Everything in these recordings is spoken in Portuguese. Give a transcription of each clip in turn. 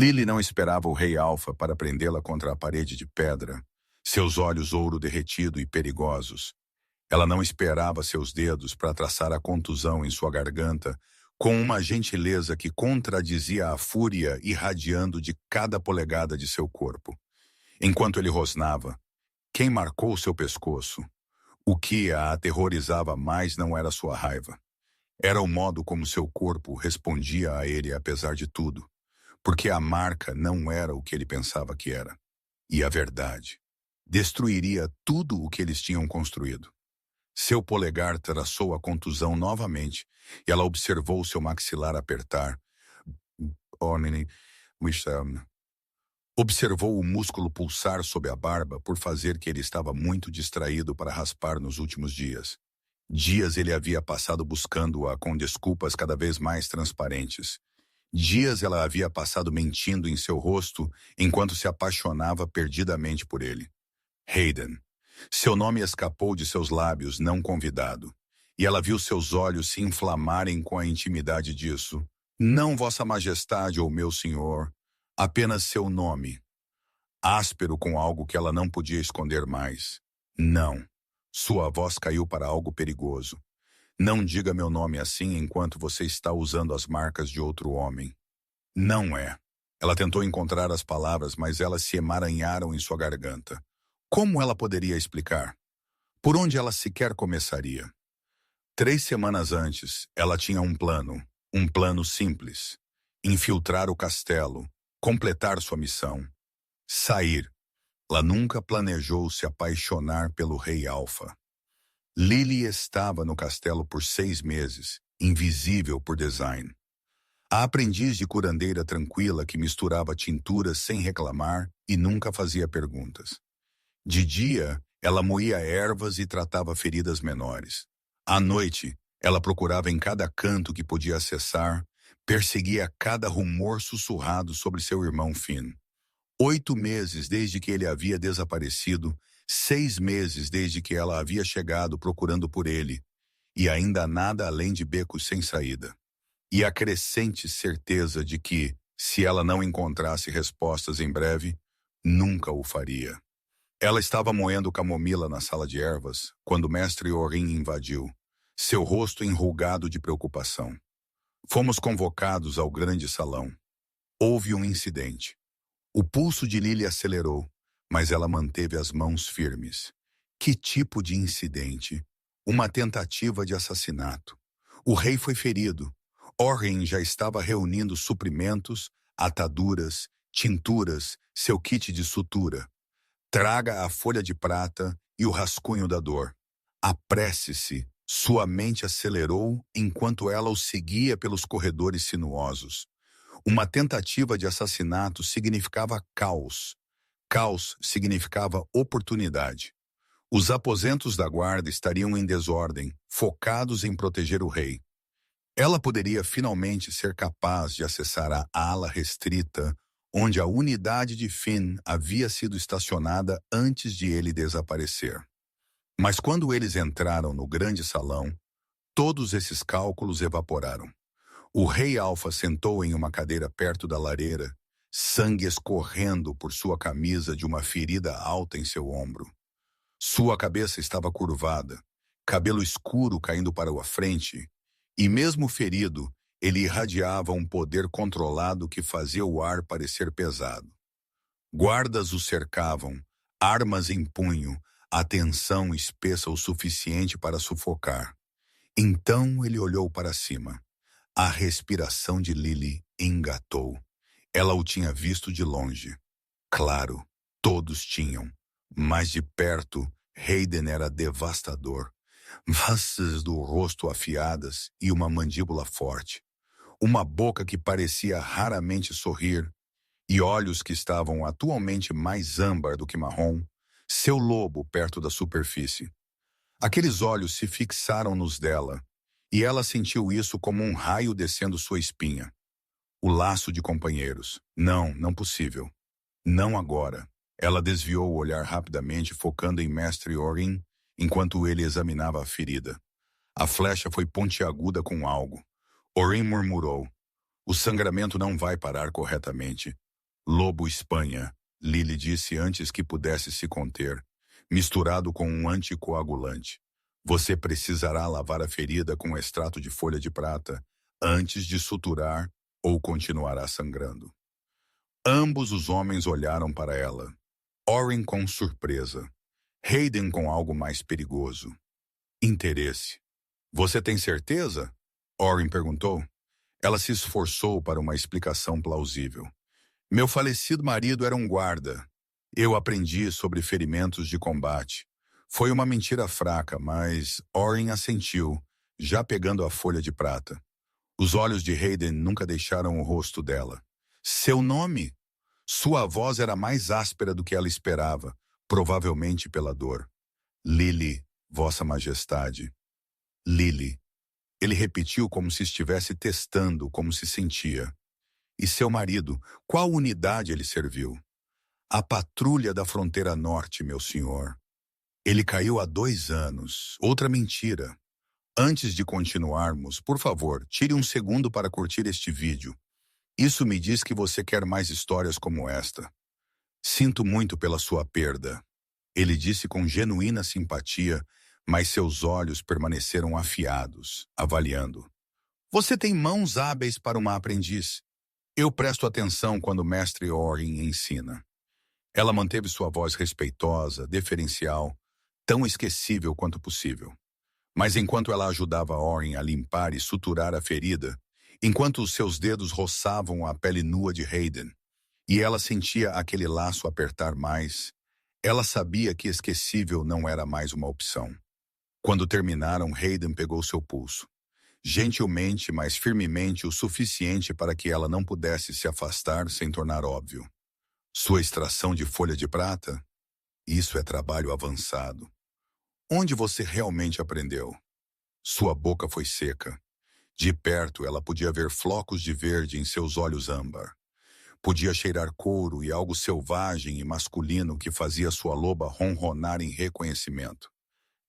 Lily não esperava o rei Alfa para prendê-la contra a parede de pedra, seus olhos ouro derretido e perigosos. Ela não esperava seus dedos para traçar a contusão em sua garganta com uma gentileza que contradizia a fúria irradiando de cada polegada de seu corpo. Enquanto ele rosnava, quem marcou seu pescoço? O que a aterrorizava mais não era sua raiva. Era o modo como seu corpo respondia a ele apesar de tudo, porque a marca não era o que ele pensava que era. E a verdade destruiria tudo o que eles tinham construído. Seu polegar traçou a contusão novamente, e ela observou seu maxilar apertar. Observou o músculo pulsar sob a barba por fazer que ele estava muito distraído para raspar nos últimos dias. Dias ele havia passado buscando-a com desculpas cada vez mais transparentes. Dias ela havia passado mentindo em seu rosto enquanto se apaixonava perdidamente por ele. Hayden. Seu nome escapou de seus lábios não convidado, e ela viu seus olhos se inflamarem com a intimidade disso. Não Vossa Majestade ou meu senhor, apenas seu nome. Áspero com algo que ela não podia esconder mais. Não. Sua voz caiu para algo perigoso. Não diga meu nome assim enquanto você está usando as marcas de outro homem. Não é. Ela tentou encontrar as palavras, mas elas se emaranharam em sua garganta. Como ela poderia explicar? Por onde ela sequer começaria? 3 semanas antes, ela tinha um plano simples. Infiltrar o castelo, completar sua missão. Sair. Ela nunca planejou se apaixonar pelo rei Alfa. Lily estava no castelo por 6 meses, invisível por design. A aprendiz de curandeira tranquila que misturava tinturas sem reclamar e nunca fazia perguntas. De dia, ela moía ervas e tratava feridas menores. À noite, ela procurava em cada canto que podia acessar, perseguia cada rumor sussurrado sobre seu irmão Finn. 8 meses desde que ele havia desaparecido, 6 meses desde que ela havia chegado procurando por ele, e ainda nada além de becos sem saída. E a crescente certeza de que, se ela não encontrasse respostas em breve, nunca o faria. Ela estava moendo camomila na sala de ervas quando o mestre Orin invadiu, seu rosto enrugado de preocupação. Fomos convocados ao grande salão. Houve um incidente. O pulso de Lily acelerou, mas ela manteve as mãos firmes. Que tipo de incidente? Uma tentativa de assassinato. O rei foi ferido. Orin já estava reunindo suprimentos, ataduras, tinturas, seu kit de sutura. Traga a folha de prata e o rascunho da dor. Apresse-se. Sua mente acelerou enquanto ela o seguia pelos corredores sinuosos. Uma tentativa de assassinato significava caos. Caos significava oportunidade. Os aposentos da guarda estariam em desordem, focados em proteger o rei. Ela poderia finalmente ser capaz de acessar a ala restrita, onde a unidade de Finn havia sido estacionada antes de ele desaparecer. Mas quando eles entraram no grande salão, todos esses cálculos evaporaram. O rei Alfa sentou em uma cadeira perto da lareira, sangue escorrendo por sua camisa de uma ferida alta em seu ombro. Sua cabeça estava curvada, cabelo escuro caindo para a frente, e mesmo ferido, ele irradiava um poder controlado que fazia o ar parecer pesado. Guardas o cercavam, armas em punho, a tensão espessa o suficiente para sufocar. Então ele olhou para cima. A respiração de Lily engatou. Ela o tinha visto de longe. Claro, todos tinham. Mas de perto, Hayden era devastador. Faces do rosto afiadas e uma mandíbula forte. Uma boca que parecia raramente sorrir, e olhos que estavam atualmente mais âmbar do que marrom, seu lobo perto da superfície. Aqueles olhos se fixaram nos dela, e ela sentiu isso como um raio descendo sua espinha. O laço de companheiros. Não possível. Não agora. Ela desviou o olhar rapidamente, focando em Mestre Orin, enquanto ele examinava a ferida. A flecha foi pontiaguda com algo. Orin murmurou. O sangramento não vai parar corretamente. Lobo Espanha, Lily disse antes que pudesse se conter, misturado com um anticoagulante. Você precisará lavar a ferida com extrato de folha de prata antes de suturar ou continuará sangrando. Ambos os homens olharam para ela. Oren com surpresa. Hayden com algo mais perigoso. Interesse. Você tem certeza? Oren perguntou. Ela se esforçou para uma explicação plausível. Meu falecido marido era um guarda. Eu aprendi sobre ferimentos de combate. Foi uma mentira fraca, mas Oren assentiu, já pegando a folha de prata. Os olhos de Hayden nunca deixaram o rosto dela. Seu nome? Sua voz era mais áspera do que ela esperava, provavelmente pela dor. Lily, Vossa Majestade. Lily. Ele repetiu como se estivesse testando como se sentia. E seu marido, qual unidade ele serviu? A patrulha da fronteira norte, meu senhor. Ele caiu há 2 anos. Outra mentira. Antes de continuarmos, por favor, tire um segundo para curtir este vídeo. Isso me diz que você quer mais histórias como esta. Sinto muito pela sua perda. Ele disse com genuína simpatia, mas seus olhos permaneceram afiados, avaliando. Você tem mãos hábeis para uma aprendiz. Eu presto atenção quando o mestre Oren ensina. Ela manteve sua voz respeitosa, deferencial, tão esquecível quanto possível. Mas enquanto ela ajudava Oren a limpar e suturar a ferida, enquanto os seus dedos roçavam a pele nua de Hayden, e ela sentia aquele laço apertar mais, ela sabia que esquecível não era mais uma opção. Quando terminaram, Hayden pegou seu pulso. Gentilmente, mas firmemente o suficiente para que ela não pudesse se afastar sem tornar óbvio. Sua extração de folha de prata? Isso é trabalho avançado. Onde você realmente aprendeu? Sua boca foi seca. De perto, ela podia ver flocos de verde em seus olhos âmbar. Podia cheirar couro e algo selvagem e masculino que fazia sua loba ronronar em reconhecimento.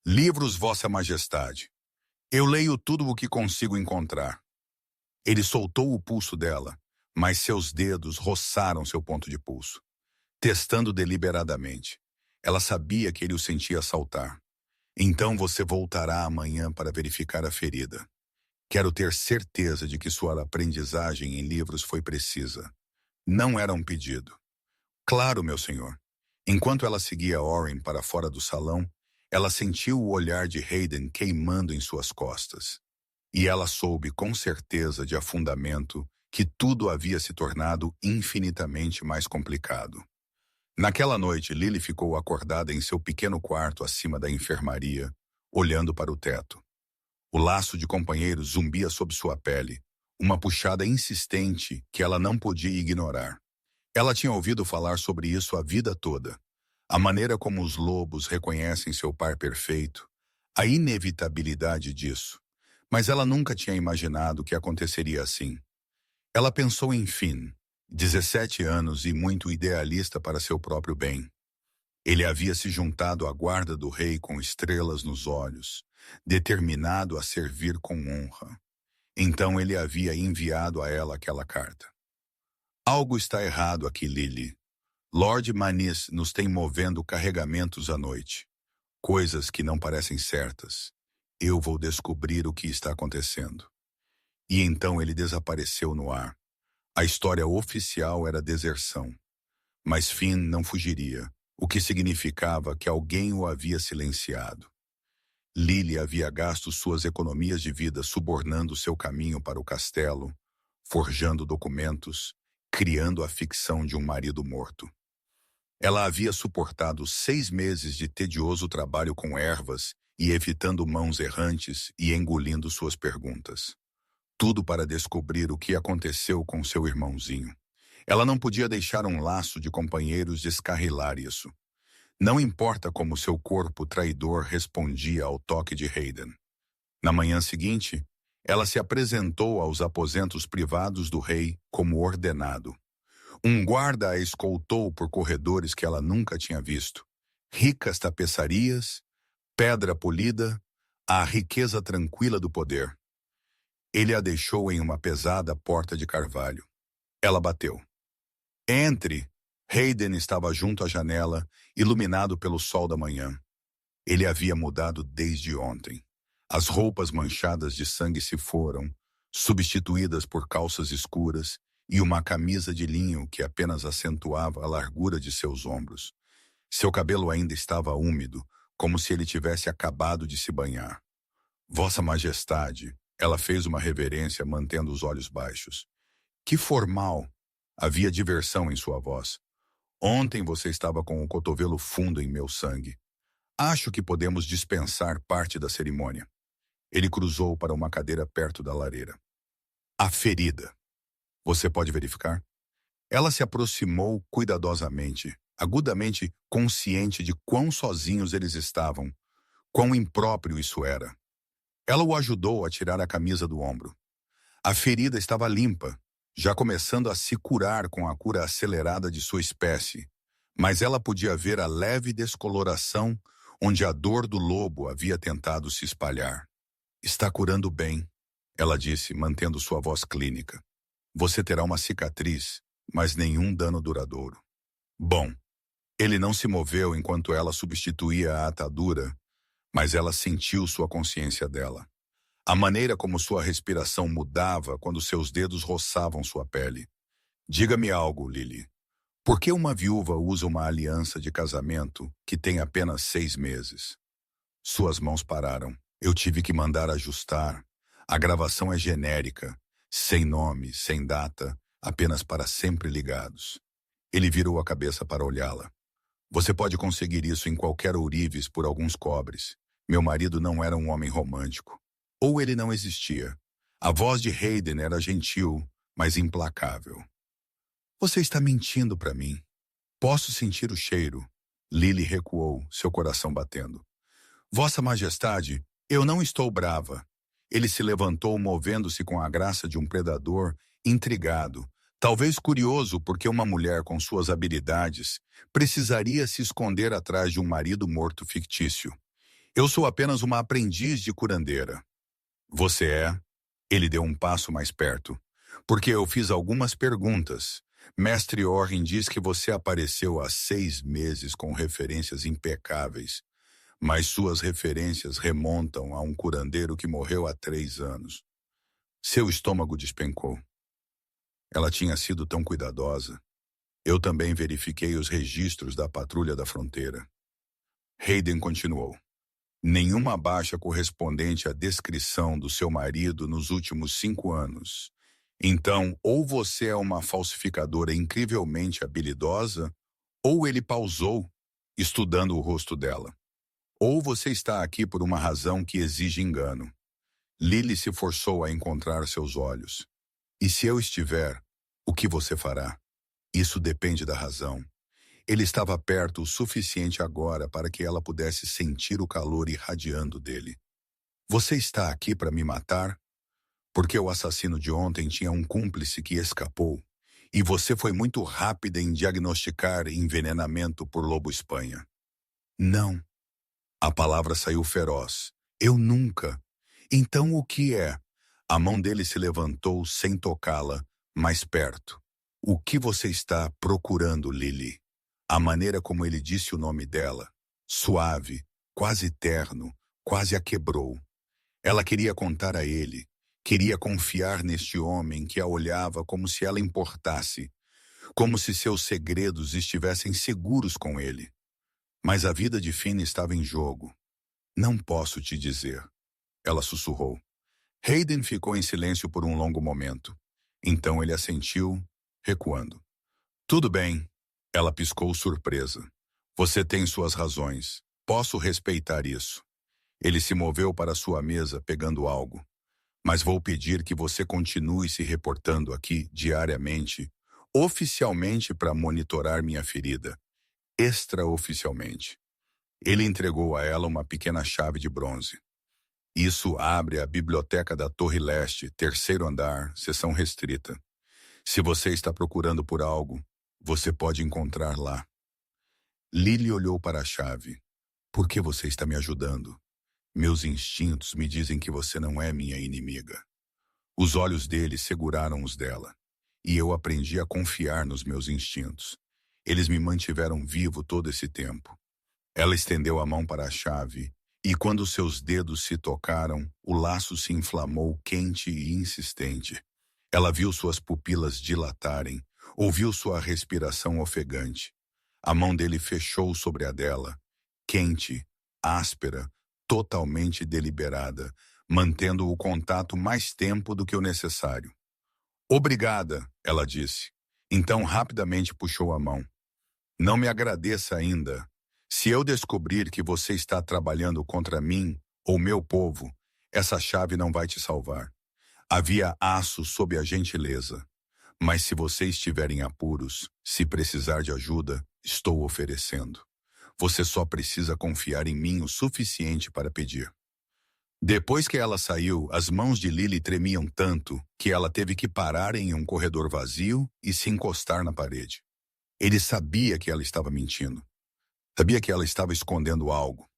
Livros, Vossa Majestade. Eu leio tudo o que consigo encontrar. Ele soltou o pulso dela, mas seus dedos roçaram seu ponto de pulso. Testando deliberadamente. Ela sabia que ele o sentia saltar. Então você voltará amanhã para verificar a ferida. Quero ter certeza de que sua aprendizagem em livros foi precisa. Não era um pedido. Claro, meu senhor. Enquanto ela seguia Oren para fora do salão, ela sentiu o olhar de Hayden queimando em suas costas. E ela soube com certeza de afundamento que tudo havia se tornado infinitamente mais complicado. Naquela noite, Lily ficou acordada em seu pequeno quarto acima da enfermaria, olhando para o teto. O laço de companheiros zumbia sob sua pele, uma puxada insistente que ela não podia ignorar. Ela tinha ouvido falar sobre isso a vida toda. A maneira como os lobos reconhecem seu par perfeito, a inevitabilidade disso. Mas ela nunca tinha imaginado que aconteceria assim. Ela pensou em Finn, 17 anos e muito idealista para seu próprio bem. Ele havia se juntado à guarda do rei com estrelas nos olhos, determinado a servir com honra. Então ele havia enviado a ela aquela carta. Algo está errado aqui, Lily. Lord Manis nos tem movendo carregamentos à noite. Coisas que não parecem certas. Eu vou descobrir o que está acontecendo. E então ele desapareceu no ar. A história oficial era deserção. Mas Finn não fugiria, o que significava que alguém o havia silenciado. Lily havia gasto suas economias de vida subornando seu caminho para o castelo, forjando documentos, criando a ficção de um marido morto. Ela havia suportado 6 meses de tedioso trabalho com ervas e evitando mãos errantes e engolindo suas perguntas. Tudo para descobrir o que aconteceu com seu irmãozinho. Ela não podia deixar um laço de companheiros descarrilar isso. Não importa como seu corpo traidor respondia ao toque de Hayden. Na manhã seguinte, ela se apresentou aos aposentos privados do rei como ordenado. Um guarda a escoltou por corredores que ela nunca tinha visto. Ricas tapeçarias, pedra polida, a riqueza tranquila do poder. Ele a deixou em uma pesada porta de carvalho. Ela bateu. Entre! Hayden estava junto à janela, iluminado pelo sol da manhã. Ele havia mudado desde ontem. As roupas manchadas de sangue se foram, substituídas por calças escuras e uma camisa de linho que apenas acentuava a largura de seus ombros. Seu cabelo ainda estava úmido, como se ele tivesse acabado de se banhar. Vossa Majestade, ela fez uma reverência mantendo os olhos baixos. Que formal! Havia diversão em sua voz. Ontem você estava com o cotovelo fundo em meu sangue. Acho que podemos dispensar parte da cerimônia. Ele cruzou para uma cadeira perto da lareira. A ferida. Você pode verificar? Ela se aproximou cuidadosamente, agudamente consciente de quão sozinhos eles estavam, quão impróprio isso era. Ela o ajudou a tirar a camisa do ombro. A ferida estava limpa, já começando a se curar com a cura acelerada de sua espécie, mas ela podia ver a leve descoloração onde a dor do lobo havia tentado se espalhar. Está curando bem, ela disse, mantendo sua voz clínica. Você terá uma cicatriz, mas nenhum dano duradouro. Bom, ele não se moveu enquanto ela substituía a atadura, mas ela sentiu sua consciência dela. A maneira como sua respiração mudava quando seus dedos roçavam sua pele. Diga-me algo, Lily. Por que uma viúva usa uma aliança de casamento que tem apenas 6 meses? Suas mãos pararam. Eu tive que mandar ajustar. A gravação é genérica, sem nome, sem data, apenas para sempre ligados. Ele virou a cabeça para olhá-la. Você pode conseguir isso em qualquer ourives por alguns cobres. Meu marido não era um homem romântico. Ou ele não existia. A voz de Hayden era gentil, mas implacável. Você está mentindo para mim. Posso sentir o cheiro. Lily recuou, seu coração batendo. Vossa Majestade, eu não estou brava. Ele se levantou, movendo-se com a graça de um predador, intrigado, talvez curioso porque uma mulher com suas habilidades precisaria se esconder atrás de um marido morto fictício. Eu sou apenas uma aprendiz de curandeira. Você é? Ele deu um passo mais perto. Porque eu fiz algumas perguntas. Mestre Orrin diz que você apareceu há 6 meses com referências impecáveis, mas suas referências remontam a um curandeiro que morreu há 3 anos. Seu estômago despencou. Ela tinha sido tão cuidadosa. Eu também verifiquei os registros da patrulha da fronteira. Hayden continuou. Nenhuma baixa correspondente à descrição do seu marido nos últimos 5 anos. Então, ou você é uma falsificadora incrivelmente habilidosa, ou ele pausou, estudando o rosto dela. Ou você está aqui por uma razão que exige engano. Lily se forçou a encontrar seus olhos. E se eu estiver, o que você fará? Isso depende da razão. Ele estava perto o suficiente agora para que ela pudesse sentir o calor irradiando dele. Você está aqui para me matar? Porque o assassino de ontem tinha um cúmplice que escapou, e você foi muito rápida em diagnosticar envenenamento por lobo-espanha. Não. A palavra saiu feroz. Eu nunca. Então o que é? A mão dele se levantou sem tocá-la, mais perto. O que você está procurando, Lily? A maneira como ele disse o nome dela, suave, quase terno, quase a quebrou. Ela queria contar a ele, queria confiar neste homem que a olhava como se ela importasse, como se seus segredos estivessem seguros com ele. Mas a vida de Finn estava em jogo. Não posso te dizer, ela sussurrou. Hayden ficou em silêncio por um longo momento. Então ele assentiu, recuando. Tudo bem, ela piscou surpresa. Você tem suas razões. Posso respeitar isso. Ele se moveu para sua mesa pegando algo. Mas vou pedir que você continue se reportando aqui diariamente, oficialmente para monitorar minha ferida. Extraoficialmente. Ele entregou a ela uma pequena chave de bronze. Isso abre a biblioteca da Torre Leste, 3º andar, seção restrita. Se você está procurando por algo, você pode encontrar lá. Lily olhou para a chave. Por que você está me ajudando? Meus instintos me dizem que você não é minha inimiga. Os olhos dele seguraram os dela. e eu aprendi a confiar nos meus instintos. Eles me mantiveram vivo todo esse tempo. Ela estendeu a mão para a chave, e quando seus dedos se tocaram, o laço se inflamou quente e insistente. Ela viu suas pupilas dilatarem, ouviu sua respiração ofegante. A mão dele fechou sobre a dela, quente, áspera, totalmente deliberada, mantendo o contato mais tempo do que o necessário. Obrigada, ela disse. Então rapidamente puxou a mão. Não me agradeça ainda. Se eu descobrir que você está trabalhando contra mim ou meu povo, essa chave não vai te salvar. Havia aço sob a gentileza. Mas se você estiver em apuros, se precisar de ajuda, estou oferecendo. Você só precisa confiar em mim o suficiente para pedir. Depois que ela saiu, as mãos de Lily tremiam tanto que ela teve que parar em um corredor vazio e se encostar na parede. Ele sabia que ela estava mentindo. Sabia que ela estava escondendo algo.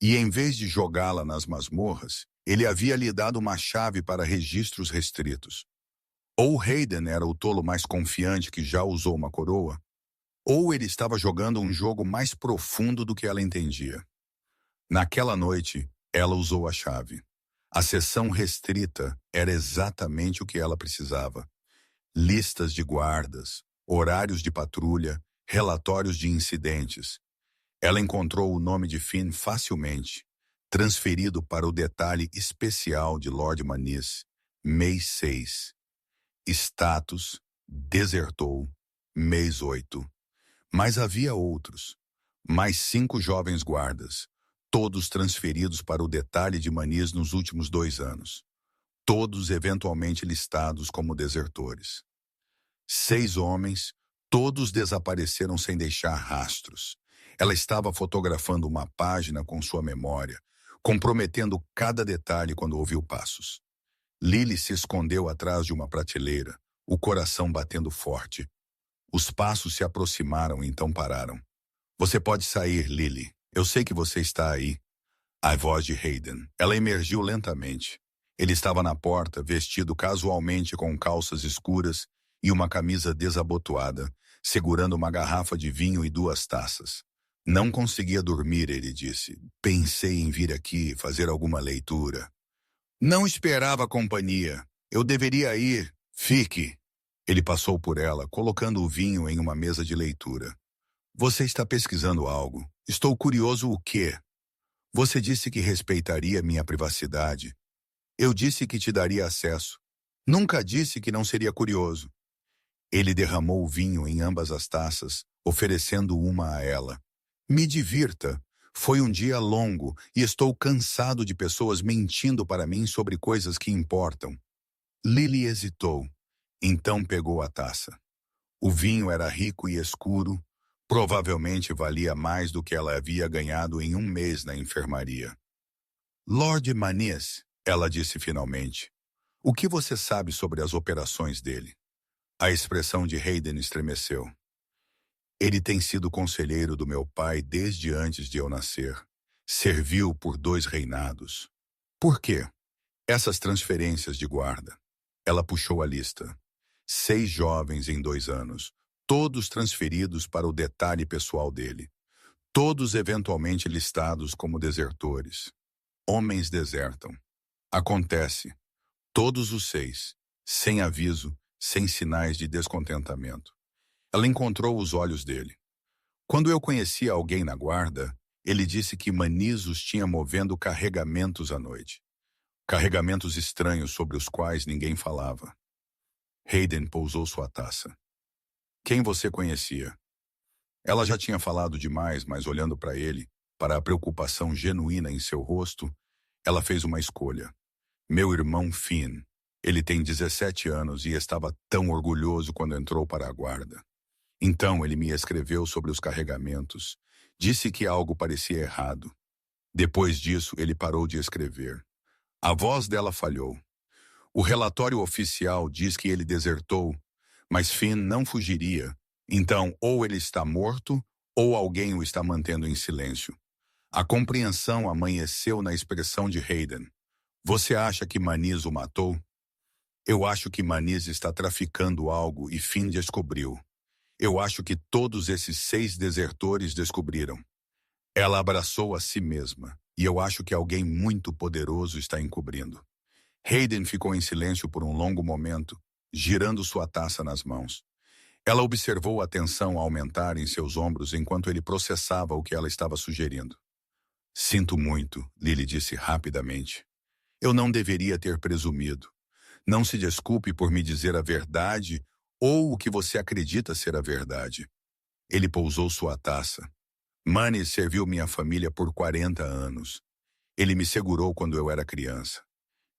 E em vez de jogá-la nas masmorras, ele havia lhe dado uma chave para registros restritos. Ou Hayden era o tolo mais confiante que já usou uma coroa, ou ele estava jogando um jogo mais profundo do que ela entendia. Naquela noite, ela usou a chave. A sessão restrita era exatamente o que ela precisava. Listas de guardas, horários de patrulha, relatórios de incidentes. Ela encontrou o nome de Finn facilmente, transferido para o detalhe especial de Lord Manis, mês 6. Status, desertou, mês 8. Mas havia outros, mais 5 jovens guardas, todos transferidos para o detalhe de Manis nos últimos 2 anos. Todos eventualmente listados como desertores. 6 homens, todos desapareceram sem deixar rastros. Ela estava fotografando uma página com sua memória, comprometendo cada detalhe quando ouviu passos. Lily se escondeu atrás de uma prateleira, o coração batendo forte. Os passos se aproximaram e então pararam. Você pode sair, Lily. Eu sei que você está aí. A voz de Hayden. Ela emergiu lentamente. Ele estava na porta, vestido casualmente com calças escuras e uma camisa desabotoada, segurando uma garrafa de vinho e 2 taças. Não conseguia dormir, ele disse. Pensei em vir aqui fazer alguma leitura. Não esperava companhia. Eu deveria ir. Fique. Ele passou por ela, colocando o vinho em uma mesa de leitura. Você está pesquisando algo. Estou curioso o quê? Você disse que respeitaria minha privacidade. Eu disse que te daria acesso. Nunca disse que não seria curioso. Ele derramou o vinho em ambas as taças, oferecendo uma a ela. Me divirta. Foi um dia longo e estou cansado de pessoas mentindo para mim sobre coisas que importam. Lily hesitou. Então pegou a taça. O vinho era rico e escuro. Provavelmente valia mais do que ela havia ganhado em 1 mês na enfermaria. Lord Manis, ela disse finalmente. O que você sabe sobre as operações dele? A expressão de Hayden estremeceu. Ele tem sido conselheiro do meu pai desde antes de eu nascer. Serviu por 2 reinados. Por quê? Essas transferências de guarda. Ela puxou a lista. 6 jovens em 2 anos, todos transferidos para o detalhe pessoal dele. Todos eventualmente listados como desertores. Homens desertam. Acontece. Todos os 6, sem aviso, sem sinais de descontentamento. Ela encontrou os olhos dele. Quando eu conhecia alguém na guarda, ele disse que Manis os tinha movendo carregamentos à noite. Carregamentos estranhos sobre os quais ninguém falava. Hayden pousou sua taça. Quem você conhecia? Ela já tinha falado demais, mas olhando para ele, para a preocupação genuína em seu rosto, ela fez uma escolha. Meu irmão Finn. Ele tem 17 anos e estava tão orgulhoso quando entrou para a guarda. Então ele me escreveu sobre os carregamentos. Disse que algo parecia errado. Depois disso, ele parou de escrever. A voz dela falhou. O relatório oficial diz que ele desertou, mas Finn não fugiria. Então, ou ele está morto, ou alguém o está mantendo em silêncio. A compreensão amanheceu na expressão de Hayden. Você acha que Manis o matou? Eu acho que Maniz está traficando algo e Finn descobriu. Eu acho que todos esses 6 desertores descobriram. Ela abraçou a si mesma, e eu acho que alguém muito poderoso está encobrindo. Hayden ficou em silêncio por um longo momento, girando sua taça nas mãos. Ela observou a tensão aumentar em seus ombros enquanto ele processava o que ela estava sugerindo. Sinto muito, Lily disse rapidamente. Eu não deveria ter presumido. Não se desculpe por me dizer a verdade ou o que você acredita ser a verdade. Ele pousou sua taça. Manny serviu minha família por 40 anos. Ele me segurou quando eu era criança.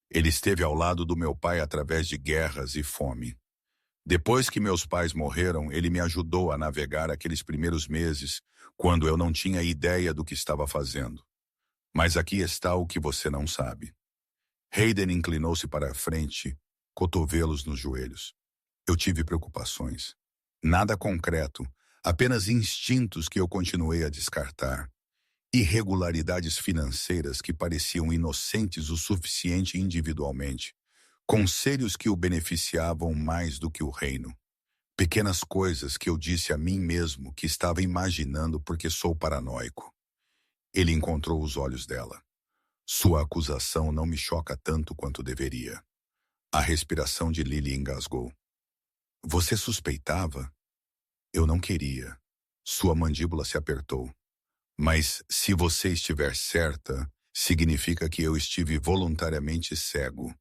Ele esteve ao lado do meu pai através de guerras e fome. Depois que meus pais morreram, ele me ajudou a navegar aqueles primeiros meses, quando eu não tinha ideia do que estava fazendo. Mas aqui está o que você não sabe. Hayden inclinou-se para a frente, cotovelos nos joelhos. Eu tive preocupações. Nada concreto, apenas instintos que eu continuei a descartar. Irregularidades financeiras que pareciam inocentes o suficiente individualmente. Conselhos que o beneficiavam mais do que o reino. Pequenas coisas que eu disse a mim mesmo que estava imaginando porque sou paranoico. Ele encontrou os olhos dela. Sua acusação não me choca tanto quanto deveria. A respiração de Lily engasgou. Você suspeitava? Eu não queria. Sua mandíbula se apertou. Mas se você estiver certa, significa que eu estive voluntariamente cego.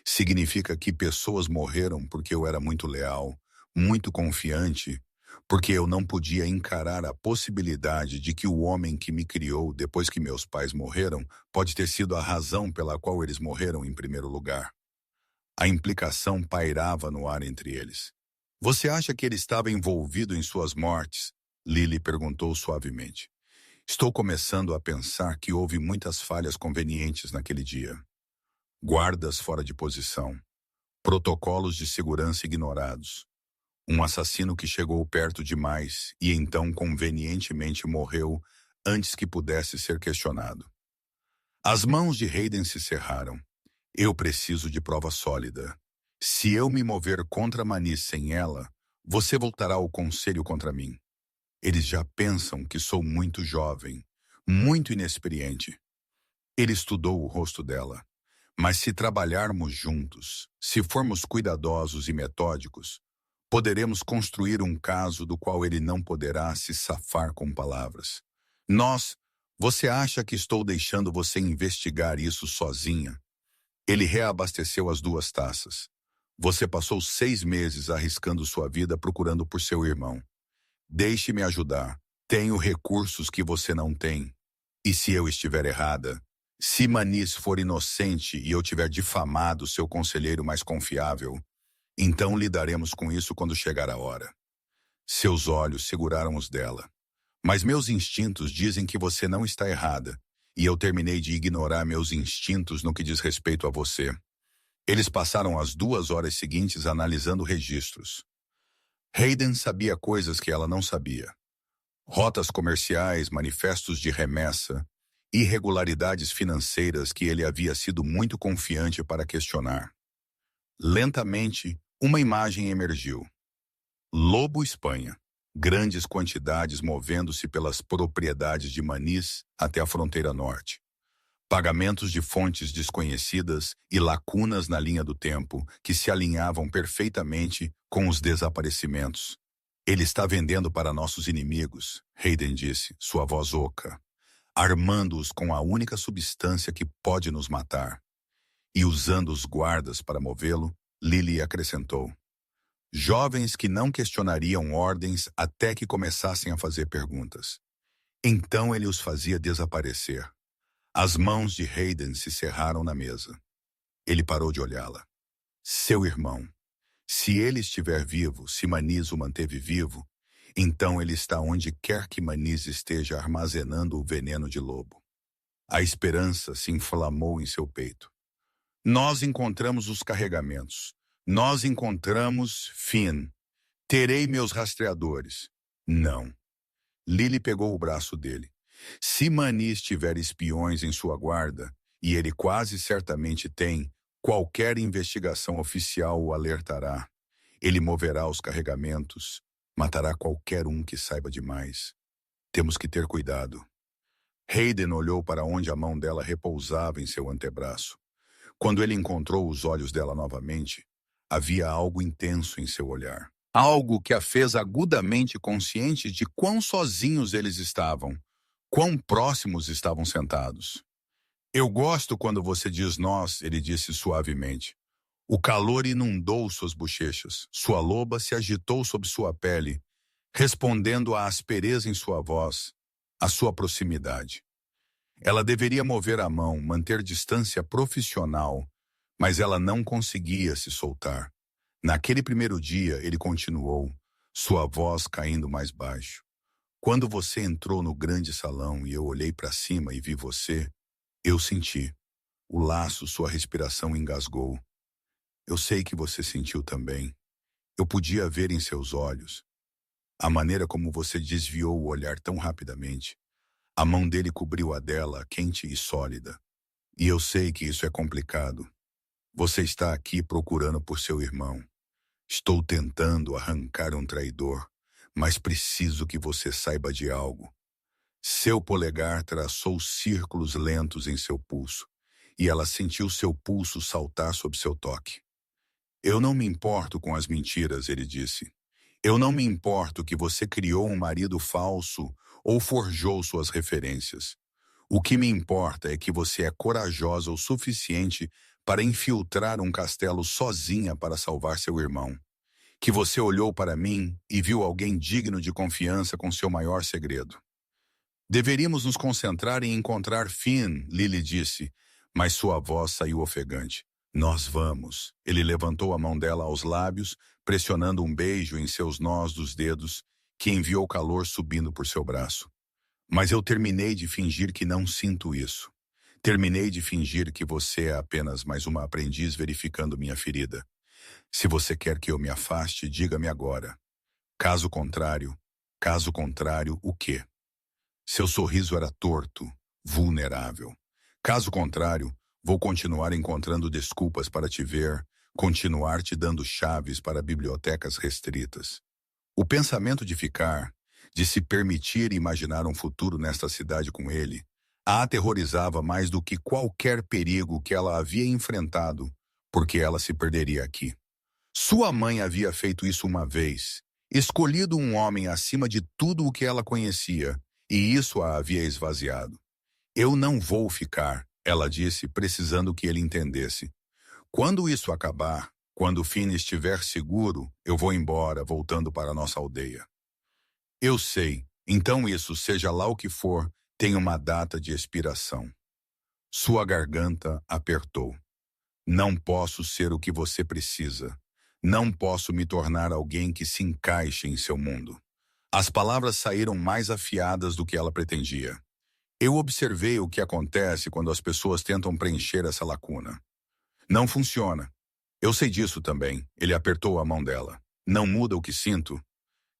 Significa que pessoas morreram porque eu era muito leal, muito confiante, porque eu não podia encarar a possibilidade de que o homem que me criou depois que meus pais morreram pode ter sido a razão pela qual eles morreram em primeiro lugar. A implicação pairava no ar entre eles. Você acha que ele estava envolvido em suas mortes? Lily perguntou suavemente. Estou começando a pensar que houve muitas falhas convenientes naquele dia. Guardas fora de posição. Protocolos de segurança ignorados. Um assassino que chegou perto demais e então convenientemente morreu antes que pudesse ser questionado. As mãos de Hayden se cerraram. Eu preciso de prova sólida. Se eu me mover contra Maniz sem ela, você voltará ao conselho contra mim. Eles já pensam que sou muito jovem, muito inexperiente. Ele estudou o rosto dela. Mas se trabalharmos juntos, se formos cuidadosos e metódicos, poderemos construir um caso do qual ele não poderá se safar com palavras. Você acha que estou deixando você investigar isso sozinha? Ele reabasteceu as 2 taças. Você passou 6 meses arriscando sua vida procurando por seu irmão. Deixe-me ajudar. Tenho recursos que você não tem. E se eu estiver errada? Se Maniz for inocente e eu tiver difamado seu conselheiro mais confiável, então lidaremos com isso quando chegar a hora. Seus olhos seguraram os dela. Mas meus instintos dizem que você não está errada, e eu terminei de ignorar meus instintos no que diz respeito a você. Eles passaram as 2 horas seguintes analisando registros. Hayden sabia coisas que ela não sabia. Rotas comerciais, manifestos de remessa, irregularidades financeiras que ele havia sido muito confiante para questionar. Lentamente, uma imagem emergiu. Lobo, Espanha. Grandes quantidades movendo-se pelas propriedades de Maniz até a fronteira norte. Pagamentos de fontes desconhecidas e lacunas na linha do tempo que se alinhavam perfeitamente com os desaparecimentos. Ele está vendendo para nossos inimigos, Hayden disse, sua voz oca, armando-os com a única substância que pode nos matar. E usando os guardas para movê-lo, Lily acrescentou. Jovens que não questionariam ordens até que começassem a fazer perguntas. Então ele os fazia desaparecer. As mãos de Hayden se cerraram na mesa. Ele parou de olhá-la. Seu irmão. Se ele estiver vivo, se Maniz o manteve vivo, então ele está onde quer que Maniz esteja armazenando o veneno de lobo. A esperança se inflamou em seu peito. Nós encontramos os carregamentos. Nós encontramos Finn. Terei meus rastreadores. Não. Lily pegou o braço dele. Se Maniz tiver espiões em sua guarda, e ele quase certamente tem, Qualquer investigação oficial o alertará. Ele moverá os carregamentos, matará qualquer um que saiba demais. Temos que ter cuidado. Hayden olhou para onde a mão dela repousava em seu antebraço. Quando ele encontrou os olhos dela novamente, havia algo intenso em seu olhar. Algo que a fez agudamente consciente de quão sozinhos eles estavam, quão próximos estavam sentados. Eu gosto quando você diz nós, ele disse suavemente. O calor inundou suas bochechas. Sua loba se agitou sob sua pele, respondendo à aspereza em sua voz, à sua proximidade. Ela deveria mover a mão, manter distância profissional, mas ela não conseguia se soltar. Naquele primeiro dia, ele continuou, sua voz caindo mais baixo. Quando você entrou no grande salão e eu olhei para cima e vi você, eu senti. O laço, sua respiração engasgou. Eu sei que você sentiu também. Eu podia ver em seus olhos. A maneira como você desviou o olhar tão rapidamente. A mão dele cobriu a dela, quente e sólida. E eu sei que isso é complicado. Você está aqui procurando por seu irmão. Estou tentando arrancar um traidor, mas preciso que você saiba de algo. Seu polegar traçou círculos lentos em seu pulso, e ela sentiu seu pulso saltar sob seu toque. Eu não me importo com as mentiras, ele disse. Eu não me importo que você criou um marido falso ou forjou suas referências. O que me importa é que você é corajosa o suficiente para infiltrar um castelo sozinha para salvar seu irmão. Que você olhou para mim e viu alguém digno de confiança com seu maior segredo. Deveríamos nos concentrar em encontrar Finn, Lily disse, mas sua voz saiu ofegante. Nós vamos. Ele levantou a mão dela aos lábios, pressionando um beijo em seus nós dos dedos, que enviou calor subindo por seu braço. Mas eu terminei de fingir que não sinto isso. Terminei de fingir que você é apenas mais uma aprendiz verificando minha ferida. Se você quer que eu me afaste, diga-me agora. Caso contrário, o quê? Seu sorriso era torto, vulnerável. Caso contrário, vou continuar encontrando desculpas para te ver, continuar te dando chaves para bibliotecas restritas. O pensamento de ficar, de se permitir imaginar um futuro nesta cidade com ele, a aterrorizava mais do que qualquer perigo que ela havia enfrentado, porque ela se perderia aqui. Sua mãe havia feito isso uma vez, escolhido um homem acima de tudo o que ela conhecia, e isso a havia esvaziado. Eu não vou ficar, ela disse, precisando que ele entendesse. Quando isso acabar, quando Finn estiver seguro, eu vou embora, voltando para nossa aldeia. Eu sei, então isso, seja lá o que for, tem uma data de expiração. Sua garganta apertou. Não posso ser o que você precisa. Não posso me tornar alguém que se encaixe em seu mundo. As palavras saíram mais afiadas do que ela pretendia. Eu observei o que acontece quando as pessoas tentam preencher essa lacuna. Não funciona. Eu sei disso também. Ele apertou a mão dela. Não muda o que sinto.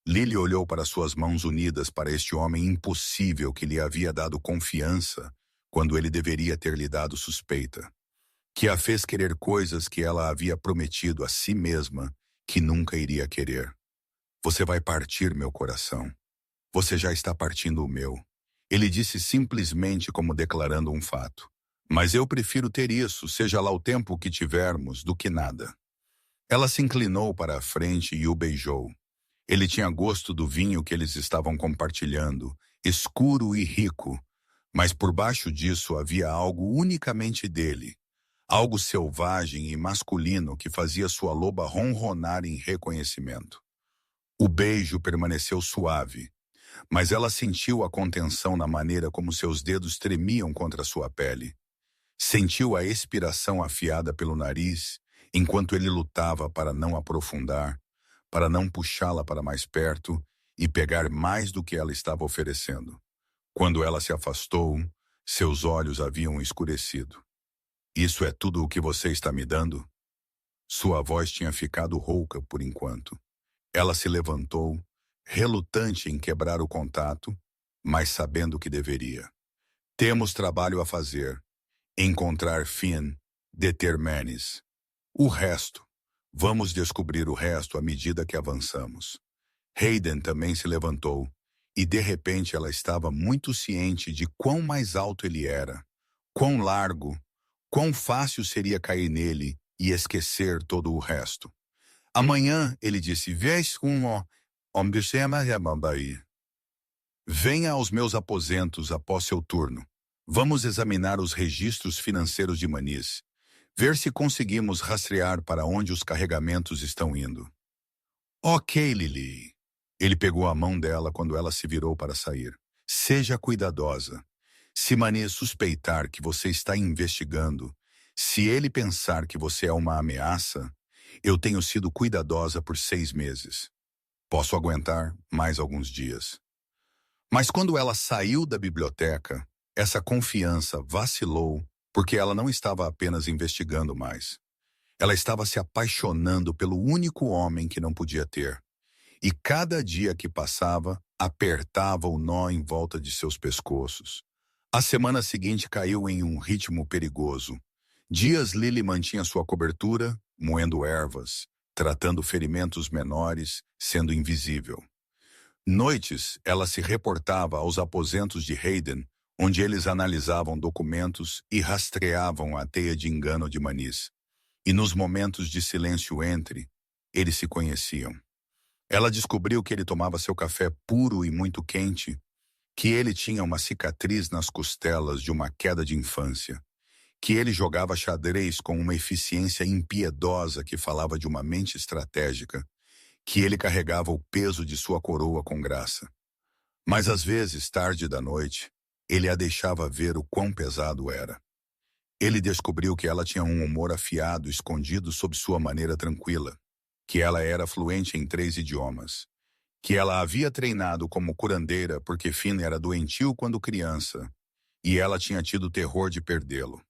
Lily olhou para suas mãos unidas para este homem impossível que lhe havia dado confiança quando ele deveria ter lhe dado suspeita. Que a fez querer coisas que ela havia prometido a si mesma que nunca iria querer. Você vai partir meu coração. Você já está partindo o meu. Ele disse simplesmente como declarando um fato. Mas eu prefiro ter isso, seja lá o tempo que tivermos, do que nada. Ela se inclinou para a frente e o beijou. Ele tinha gosto do vinho que eles estavam compartilhando, escuro e rico, mas por baixo disso havia algo unicamente dele, algo selvagem e masculino que fazia sua loba ronronar em reconhecimento. O beijo permaneceu suave, mas ela sentiu a contenção na maneira como seus dedos tremiam contra sua pele. Sentiu a expiração afiada pelo nariz, enquanto ele lutava para não aprofundar, para não puxá-la para mais perto e pegar mais do que ela estava oferecendo. Quando ela se afastou, seus olhos haviam escurecido. Isso é tudo o que você está me dando? Sua voz tinha ficado rouca por enquanto. Ela se levantou, relutante em quebrar o contato, mas sabendo que deveria. Temos trabalho a fazer. Encontrar Finn deter Manis. O resto. Vamos descobrir o resto à medida que avançamos. Hayden também se levantou, e de repente ela estava muito ciente de quão mais alto ele era, quão largo, quão fácil seria cair nele e esquecer todo o resto. Amanhã, ele disse, venha aos meus aposentos após seu turno. Vamos examinar os registros financeiros de Manis, ver se conseguimos rastrear para onde os carregamentos estão indo. Ok, Lily. Ele pegou a mão dela quando ela se virou para sair. Seja cuidadosa. Se Manis suspeitar que você está investigando, se ele pensar que você é uma ameaça, eu tenho sido cuidadosa por 6 meses. Posso aguentar mais alguns dias. Mas quando ela saiu da biblioteca, essa confiança vacilou porque ela não estava apenas investigando mais. Ela estava se apaixonando pelo único homem que não podia ter. E cada dia que passava, apertava o nó em volta de seus pescoços. A semana seguinte caiu em um ritmo perigoso. Dias Lily mantinha sua cobertura, moendo ervas, tratando ferimentos menores, sendo invisível. Noites, ela se reportava aos aposentos de Hayden, onde eles analisavam documentos e rastreavam a teia de engano de Manis. E nos momentos de silêncio entre, eles se conheciam. Ela descobriu que ele tomava seu café puro e muito quente, que ele tinha uma cicatriz nas costelas de uma queda de infância, que ele jogava xadrez com uma eficiência impiedosa que falava de uma mente estratégica, que ele carregava o peso de sua coroa com graça. Mas às vezes, tarde da noite, ele a deixava ver o quão pesado era. Ele descobriu que ela tinha um humor afiado escondido sob sua maneira tranquila, que ela era fluente em 3 idiomas, que ela havia treinado como curandeira porque Finn era doentio quando criança, e ela tinha tido terror de perdê-lo.